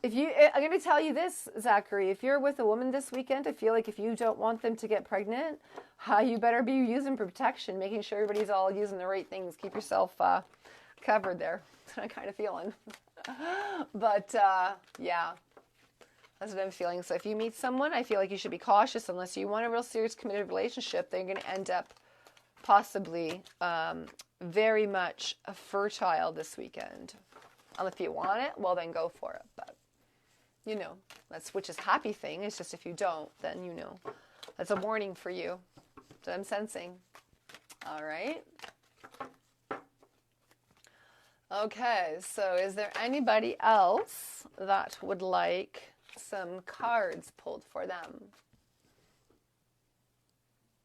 I'm going to tell you this, Zachary, if you're with a woman this weekend, I feel like if you don't want them to get pregnant, you better be using protection, making sure everybody's all using the right things. Keep yourself covered there. That's what I'm kind of feeling. But yeah, that's what I'm feeling. So if you meet someone, I feel like you should be cautious. Unless you want a real serious committed relationship, they're going to end up possibly very much fertile this weekend. And if you want it, well, then go for it. But you know, which is a happy thing. It's just if you don't, then you know, that's a warning for you. That's what I'm sensing. All right. Okay, so is there anybody else that would like some cards pulled for them?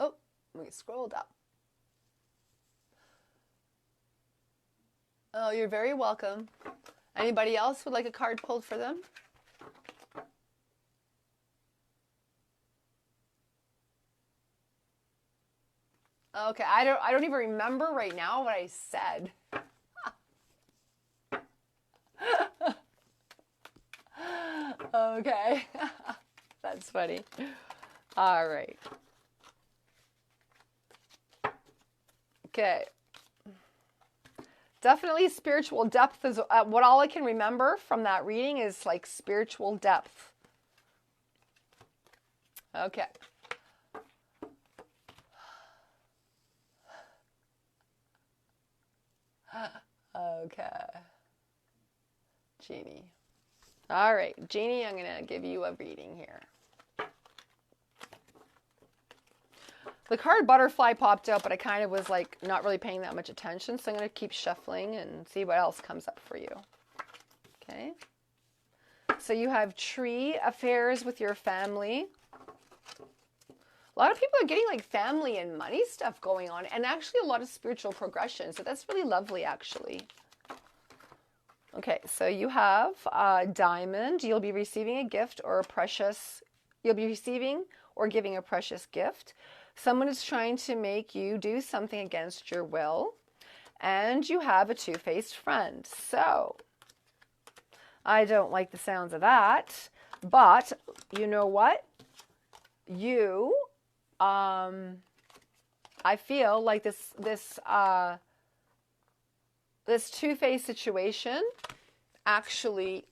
Oh, we scrolled up. Oh, you're very welcome. Anybody else would like a card pulled for them? Okay, I don't even remember right now what I said. Okay. That's funny. All right. Okay. Definitely spiritual depth is what all I can remember from that reading is like spiritual depth. Okay. Okay. Jeannie. All right, Jeannie, I'm going to give you a reading here. The card Butterfly popped out, but I kind of was like not really paying that much attention, so I'm going to keep shuffling and see what else comes up for you. Okay. So you have tree, affairs with your family. A lot of people are getting like family and money stuff going on, and actually a lot of spiritual progression. So that's really lovely, actually. Okay, so you have diamond. You'll be receiving a gift or a precious. You'll be receiving or giving a precious gift. Someone is trying to make you do something against your will, and you have a two-faced friend. So I don't like the sounds of that. But you know what? I feel like this two-phase situation actually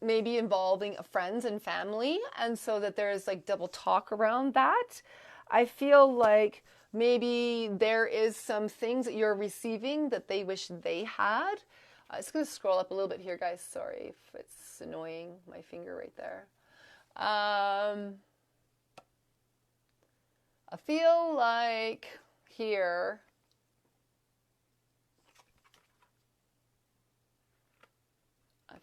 maybe involving friends and family, and so that there's like double talk around that. I feel like maybe there is some things that you're receiving that they wish they had. I'm just going to scroll up a little bit here, guys. Sorry if it's annoying, my finger right there. I feel like here, I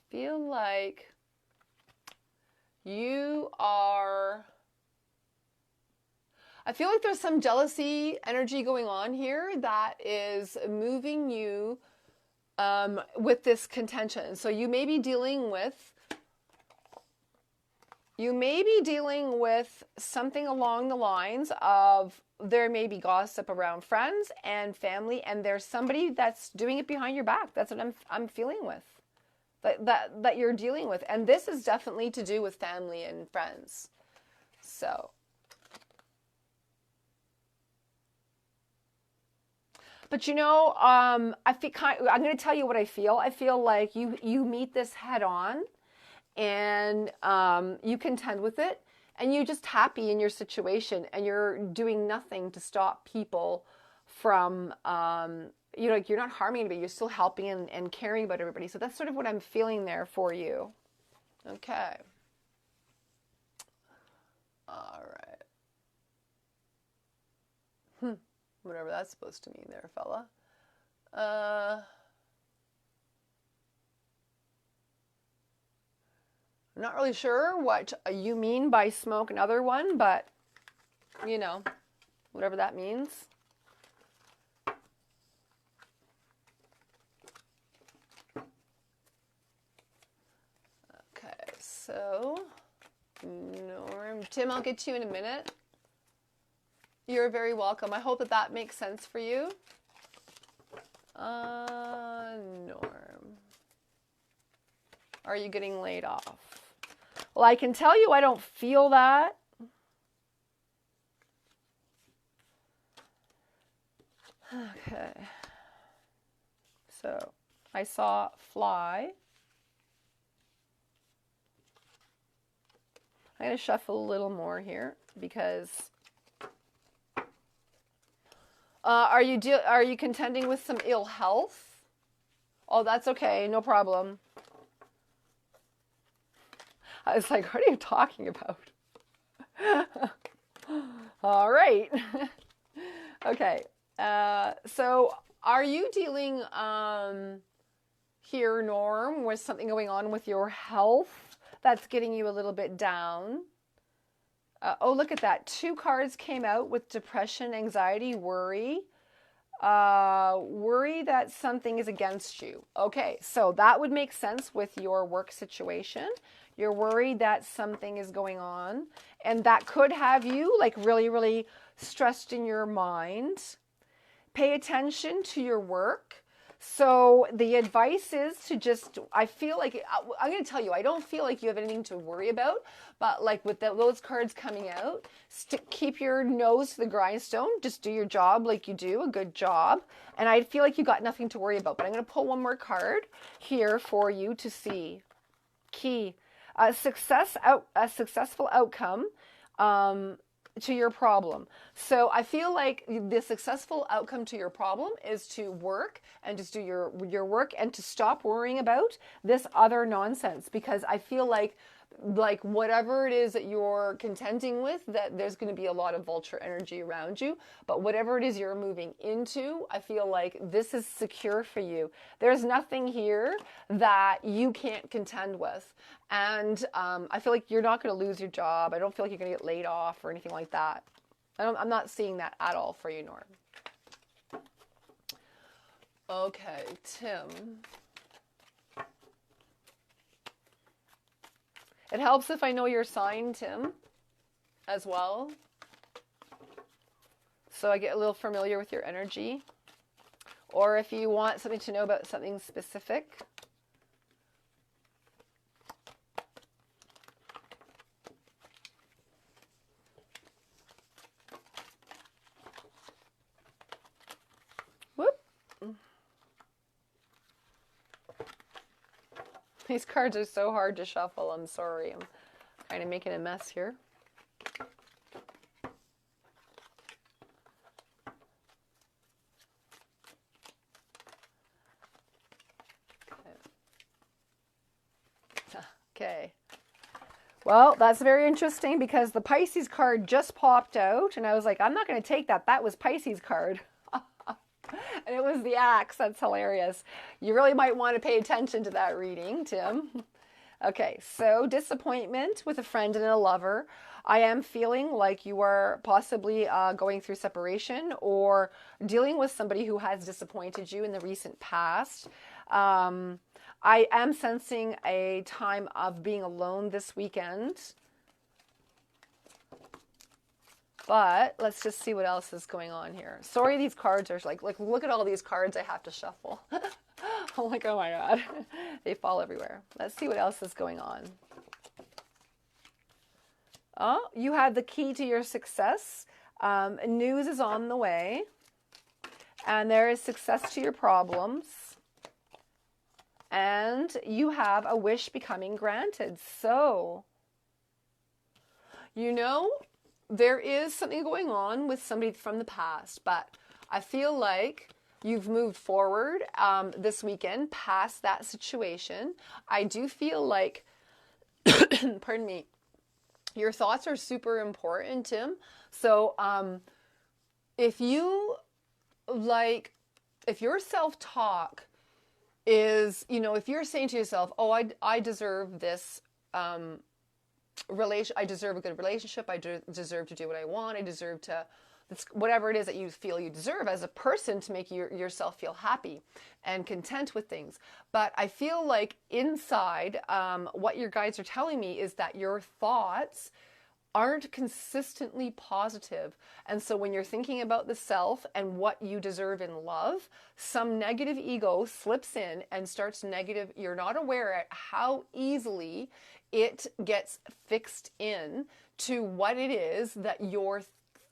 feel like there's some jealousy energy going on here that is moving you with this contention. So you may be dealing with something along the lines of there may be gossip around friends and family, and there's somebody that's doing it behind your back. That's what I'm feeling with. That you're dealing with. And this is definitely to do with family and friends. So. But you know, I'm going to tell you what I feel. I feel like you meet this head on, and you contend with it, and you're just happy in your situation, and you're doing nothing to stop people from, you're not harming anybody. You're still helping and caring about everybody. So that's sort of what I'm feeling there for you. Okay. All right. Whatever that's supposed to mean there, fella. I'm not really sure what you mean by smoke another one, but, you know, whatever that means. Okay, so, Norm. Tim, I'll get to you in a minute. You're very welcome. I hope that makes sense for you. Norm. Are you getting laid off? Well, I can tell you I don't feel that. Okay. So, I saw fly. I'm going to shuffle a little more here because... Are you contending with some ill health? Oh, that's okay. No problem. I was like, what are you talking about? All right. Okay. So are you dealing here, Norm, with something going on with your health that's getting you a little bit down? Oh, look at that. 2 cards came out with depression, anxiety, worry. Worry that something is against you. Okay, so that would make sense with your work situation. You're worried that something is going on, and that could have you like really, really stressed in your mind. Pay attention to your work. So the advice is to just, I feel like, I'm going to tell you, I don't feel like you have anything to worry about, but like with those cards coming out, keep your nose to the grindstone, just do your job like you do, a good job, and I feel like you got nothing to worry about. But I'm going to pull one more card here for you to see. Key. A successful outcome to your problem. So I feel like the successful outcome to your problem is to work and just do your work and to stop worrying about this other nonsense, because I feel like whatever it is that you're contending with, that there's going to be a lot of vulture energy around you, but whatever it is you're moving into, I feel like this is secure for you. There's nothing here that you can't contend with. And I feel like you're not going to lose your job. I don't feel like you're going to get laid off or anything like that. I'm not seeing that at all for you, Norm. Okay, Tim. It helps if I know your sign, Tim, as well. So I get a little familiar with your energy. Or if you want something to know about something specific. These cards are so hard to shuffle. I'm sorry. I'm kind of making a mess here. Okay. Well, that's very interesting because the Pisces card just popped out and I was like, I'm not going to take that. That was Pisces card. And it was the axe. That's hilarious. You really might want to pay attention to that reading, Tim. Okay, so disappointment with a friend and a lover. I am feeling like you are possibly going through separation or dealing with somebody who has disappointed you in the recent past. I am sensing a time of being alone this weekend. But let's just see what else is going on here. Sorry, these cards are like look at all these cards I have to shuffle. I'm like, oh my God, they fall everywhere. Let's see what else is going on. Oh, you have the key to your success. News is on the way. And there is success to your problems. And you have a wish becoming granted. So, you know, there is something going on with somebody from the past, but I feel like you've moved forward this weekend past that situation. I do feel like, pardon me, your thoughts are super important, Tim. So if your self-talk is, you know, if you're saying to yourself, oh, I deserve this I deserve a good relationship. I deserve to do what I want. I deserve to, whatever it is that you feel you deserve as a person to make yourself feel happy and content with things. But I feel like inside, what your guides are telling me is that your thoughts aren't consistently positive. And so when you're thinking about the self and what you deserve in love, some negative ego slips in and starts negative. You're not aware at how easily it gets fixed in to what it is that you're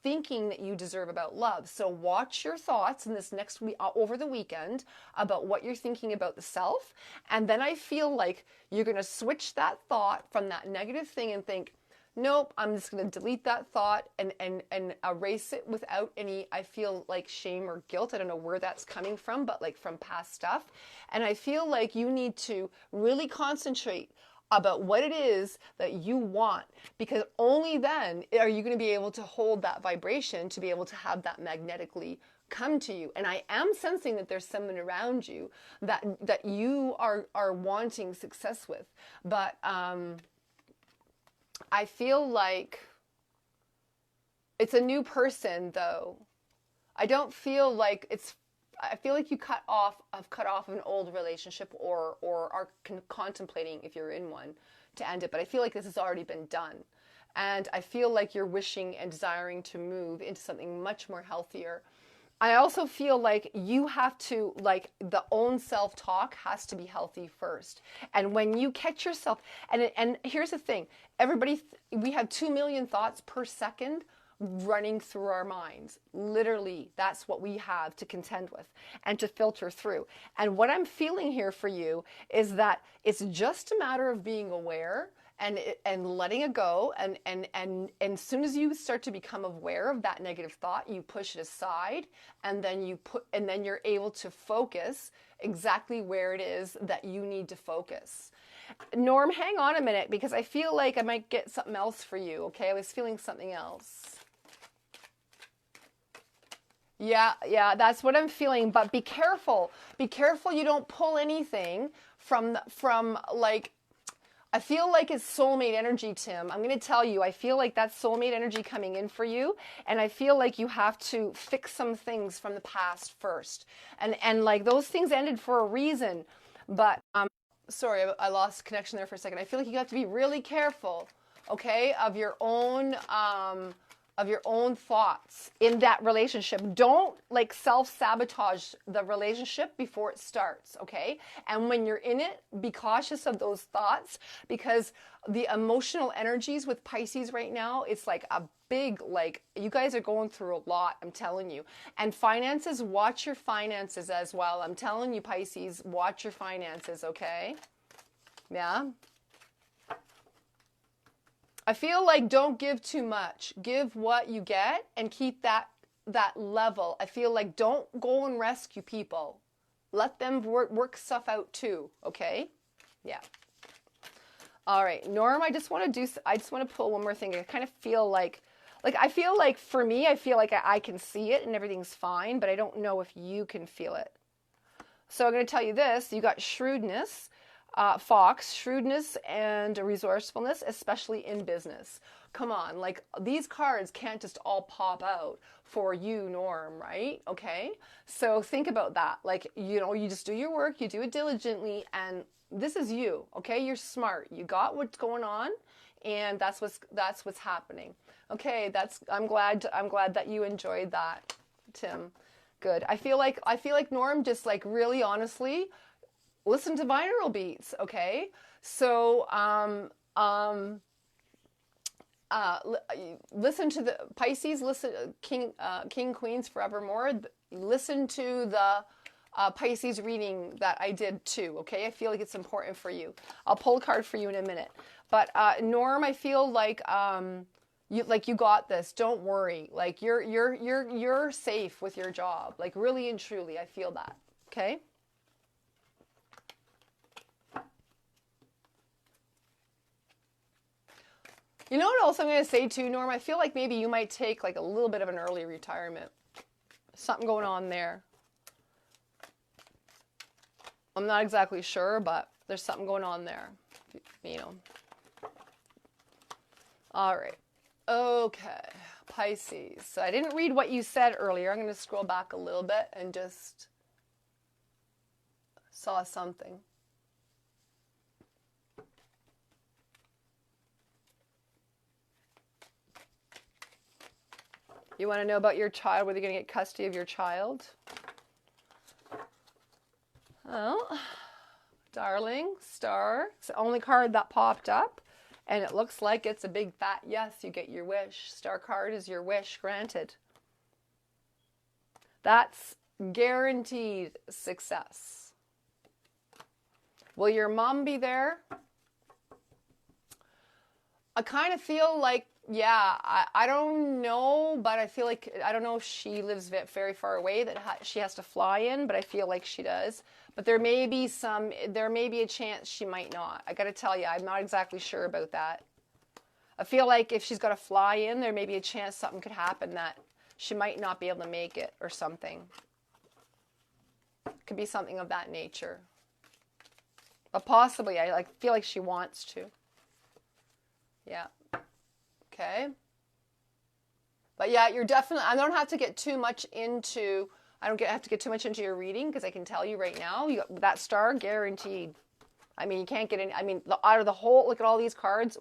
thinking that you deserve about love. So watch your thoughts in this next week, over the weekend, about what you're thinking about the self. And then I feel like you're going to switch that thought from that negative thing and think, nope, I'm just going to delete that thought and erase it without any, I feel like, shame or guilt. I don't know where that's coming from, but like from past stuff. And I feel like you need to really concentrate about what it is that you want, because only then are you going to be able to hold that vibration to be able to have that magnetically come to you. And I am sensing that there's someone around you that you are wanting success with. But I feel like it's a new person, though. I don't feel like I feel like you cut off an old relationship or are contemplating, if you're in one, to end it. But I feel like this has already been done. And I feel like you're wishing and desiring to move into something much more healthier. I also feel like you have to, like, the own self-talk has to be healthy first. And when you catch yourself, and here's the thing, we have 2 million thoughts per second running through our minds. Literally, that's what we have to contend with and to filter through. And what I'm feeling here for you is that it's just a matter of being aware and letting it go, and as soon as you start to become aware of that negative thought, you push it aside, and then you're able to focus exactly where it is that you need to focus. Norm, hang on a minute, because I feel like I might get something else for you. Okay, I was feeling something else. Yeah, that's what I'm feeling. But be careful. Be careful you don't pull anything from like, I feel like it's soulmate energy, Tim. I'm going to tell you, I feel like that's soulmate energy coming in for you. And I feel like you have to fix some things from the past first. And like those things ended for a reason. But, sorry, I lost connection there for a second. I feel like you have to be really careful, okay, of your own thoughts in that relationship. Don't like self-sabotage the relationship before it starts, okay? And when you're in it, be cautious of those thoughts, because the emotional energies with Pisces right now, it's like a big, like, you guys are going through a lot, I'm telling you. And finances, watch your finances as well. I'm telling you, Pisces, watch your finances, okay? Yeah. I feel like don't give too much. Give what you get and keep that level. I feel like don't go and rescue people. Let them work stuff out too, okay? Yeah. All right, Norm, I just want to pull one more thing. I kind of feel like I feel like for me, I feel like I can see it and everything's fine, but I don't know if you can feel it. So I'm going to tell you this. You got shrewdness, Fox, shrewdness and resourcefulness, especially in business. Come on, like these cards can't just all pop out for you, Norm, right? Okay, so think about that. Like, you know, you just do your work, you do it diligently, and this is you, okay? You're smart. You got what's going on, and that's what's happening. Okay, I'm glad that you enjoyed that, Tim. Good. I feel like Norm, just like really honestly, listen to binaural beats, okay? So listen to the Pisces, listen King Queens Forevermore. Listen to the Pisces reading that I did too, okay? I feel like it's important for you. I'll pull a card for you in a minute. But Norm, I feel like you got this. Don't worry. Like you're safe with your job. Like really and truly, I feel that. Okay? You know what else I'm going to say too, Norm? I feel like maybe you might take like a little bit of an early retirement. Something going on there. I'm not exactly sure, but there's something going on there. You know. All right. Okay. Pisces. So I didn't read what you said earlier. I'm going to scroll back a little bit and just saw something. You want to know about your child, whether you're going to get custody of your child? Oh, darling, star. It's the only card that popped up. And it looks like it's a big fat yes, you get your wish. Star card is your wish granted. That's guaranteed success. Will your mom be there? I kind of feel like, yeah, I don't know, but I feel like, I don't know if she lives very far away that she has to fly in, but I feel like she does. But there may be a chance she might not. I got to tell you, I'm not exactly sure about that. I feel like if she's got to fly in, there may be a chance something could happen that she might not be able to make it or something. Could be something of that nature. But possibly, I feel like she wants to. Yeah. Okay. But yeah, you're definitely, I don't have to get too much into, have to get too much into your reading, because I can tell you right now, that star guaranteed. I mean, you can't get any, I mean, out of the whole, look at all these cards,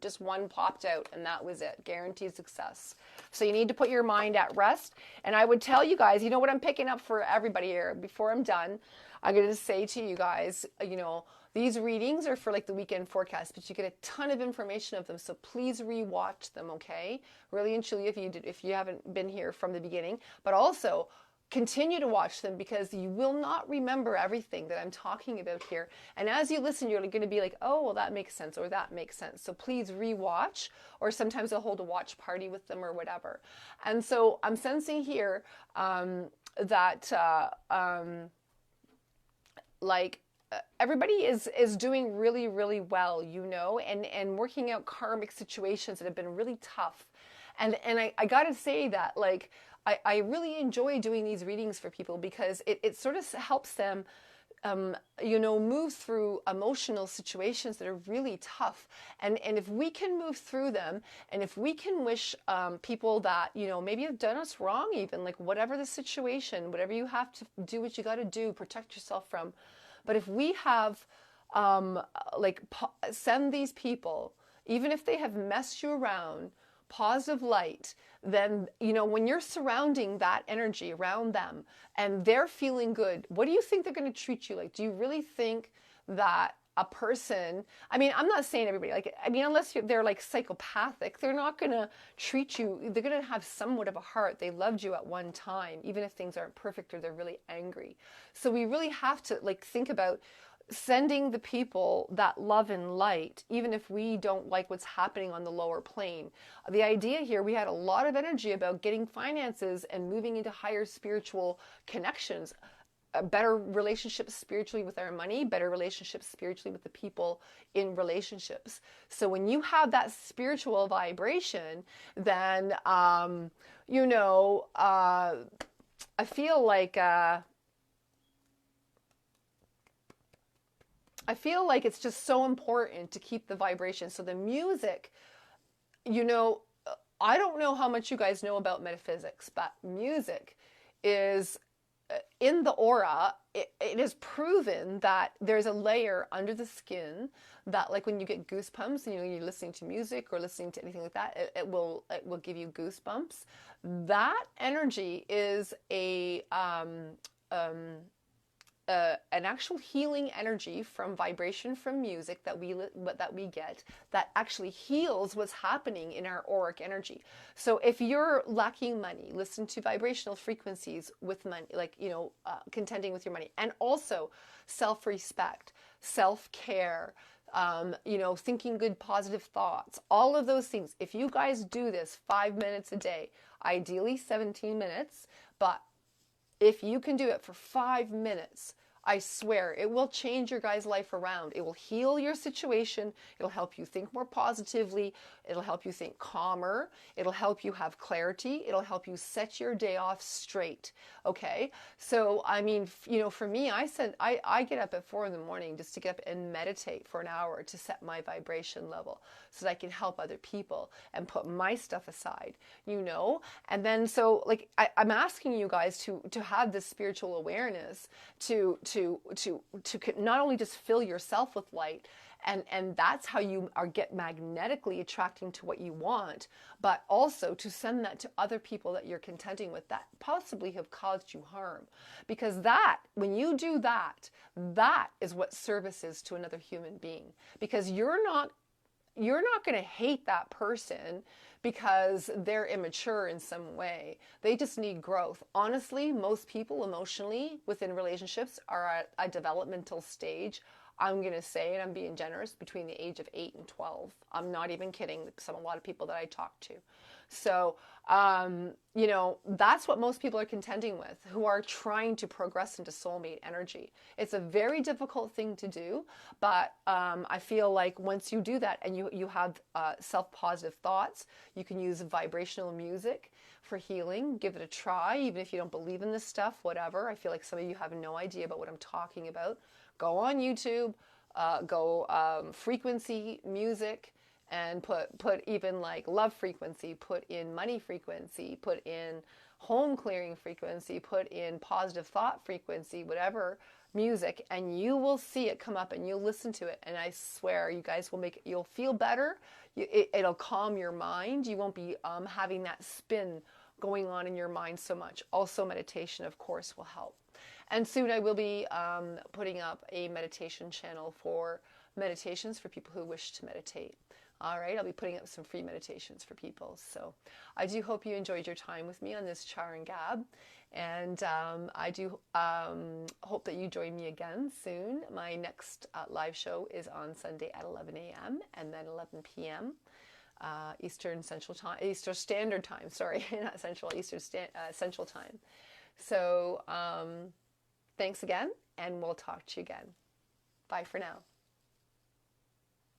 just one popped out, and that was it. Guaranteed success. So you need to put your mind at rest. And I would tell you guys, you know what I'm picking up for everybody here, before I'm done, I'm going to say to you guys, you know, these readings are for like the weekend forecast, but you get a ton of information of them. So please rewatch them, okay? Really and truly, if you haven't been here from the beginning, but also continue to watch them, because you will not remember everything that I'm talking about here. And as you listen, you're going to be like, oh, well, that makes sense, or that makes sense. So please rewatch, or sometimes I'll hold a watch party with them or whatever. And so I'm sensing here that everybody is doing really, really well, you know, and working out karmic situations that have been really tough. And I got to say that, like, I really enjoy doing these readings for people, because it sort of helps them, you know, move through emotional situations that are really tough. And if we can move through them, and if we can wish people that, you know, maybe have done us wrong, even, like, whatever the situation, whatever you have to do, what you got to do, protect yourself from. But if we have, send these people, even if they have messed you around, positive light, then, you know, when you're surrounding that energy around them and they're feeling good, what do you think they're going to treat you like? Do you really think that a person, I mean, I'm not saying everybody, like, I mean, unless they're like psychopathic, they're not going to treat you, they're going to have somewhat of a heart. They loved you at one time, even if things aren't perfect or they're really angry. So we really have to, like, think about, sending the people that love and light, even if we don't like what's happening on the lower plane. The idea here, we had a lot of energy about getting finances and moving into higher spiritual connections, better relationships spiritually with our money, better relationships spiritually with the people in relationships. So when you have that spiritual vibration, then, you know, I feel like it's just so important to keep the vibration. So the music, you know, I don't know how much you guys know about metaphysics, but music is in the aura. It is proven that there's a layer under the skin that, like, when you get goosebumps, you know, you're listening to music or listening to anything like that, it will give you goosebumps. That energy is an actual healing energy from vibration from music that we get, that actually heals what's happening in our auric energy. So if you're lacking money, listen to vibrational frequencies with money, like, you know, contending with your money, and also self-respect, self-care, you know, thinking good, positive thoughts, all of those things. If you guys do this 5 minutes a day, ideally 17 minutes, but if you can do it for 5 minutes, I swear it will change your guys' life around. It will heal your situation. It'll help you think more positively. It'll help you think calmer. It'll help you have clarity. It'll help you set your day off straight. Okay? So, I mean, you know, for me, I get up at 4 in the morning just to get up and meditate for an hour to set my vibration level so that I can help other people and put my stuff aside, you know? And then, so, like, I'm asking you guys to have this spiritual awareness, to not only just fill yourself with light, and that's how you get magnetically attracting to what you want, but also to send that to other people that you're contending with that possibly have caused you harm. Because that, when you do that, that is what service is to another human being. Because you're not going to hate that person because they're immature in some way. They just need growth. Honestly, most people emotionally within relationships are at a developmental stage. I'm going to say, and I'm being generous, between the age of 8 and 12. I'm not even kidding. A lot of people that I talk to. So, you know, that's what most people are contending with, who are trying to progress into soulmate energy. It's a very difficult thing to do, but I feel like once you do that and you have self-positive thoughts, you can use vibrational music for healing. Give it a try, even if you don't believe in this stuff, whatever. I feel like some of you have no idea about what I'm talking about. Go on YouTube, go frequency music, and put even like love frequency, put in money frequency, put in home clearing frequency, put in positive thought frequency, whatever music, and you will see it come up and you'll listen to it. And I swear you guys will you'll feel better. It'll calm your mind. You won't be having that spin going on in your mind so much. Also, meditation, of course, will help. And soon I will be putting up a meditation channel for meditations for people who wish to meditate. All right, I'll be putting up some free meditations for people. So I do hope you enjoyed your time with me on this Char and Gab. And I do hope that you join me again soon. My next live show is on Sunday at 11 a.m. and then 11 p.m. Eastern Standard Time. Sorry, not Central, Central Time. So thanks again, and we'll talk to you again. Bye for now.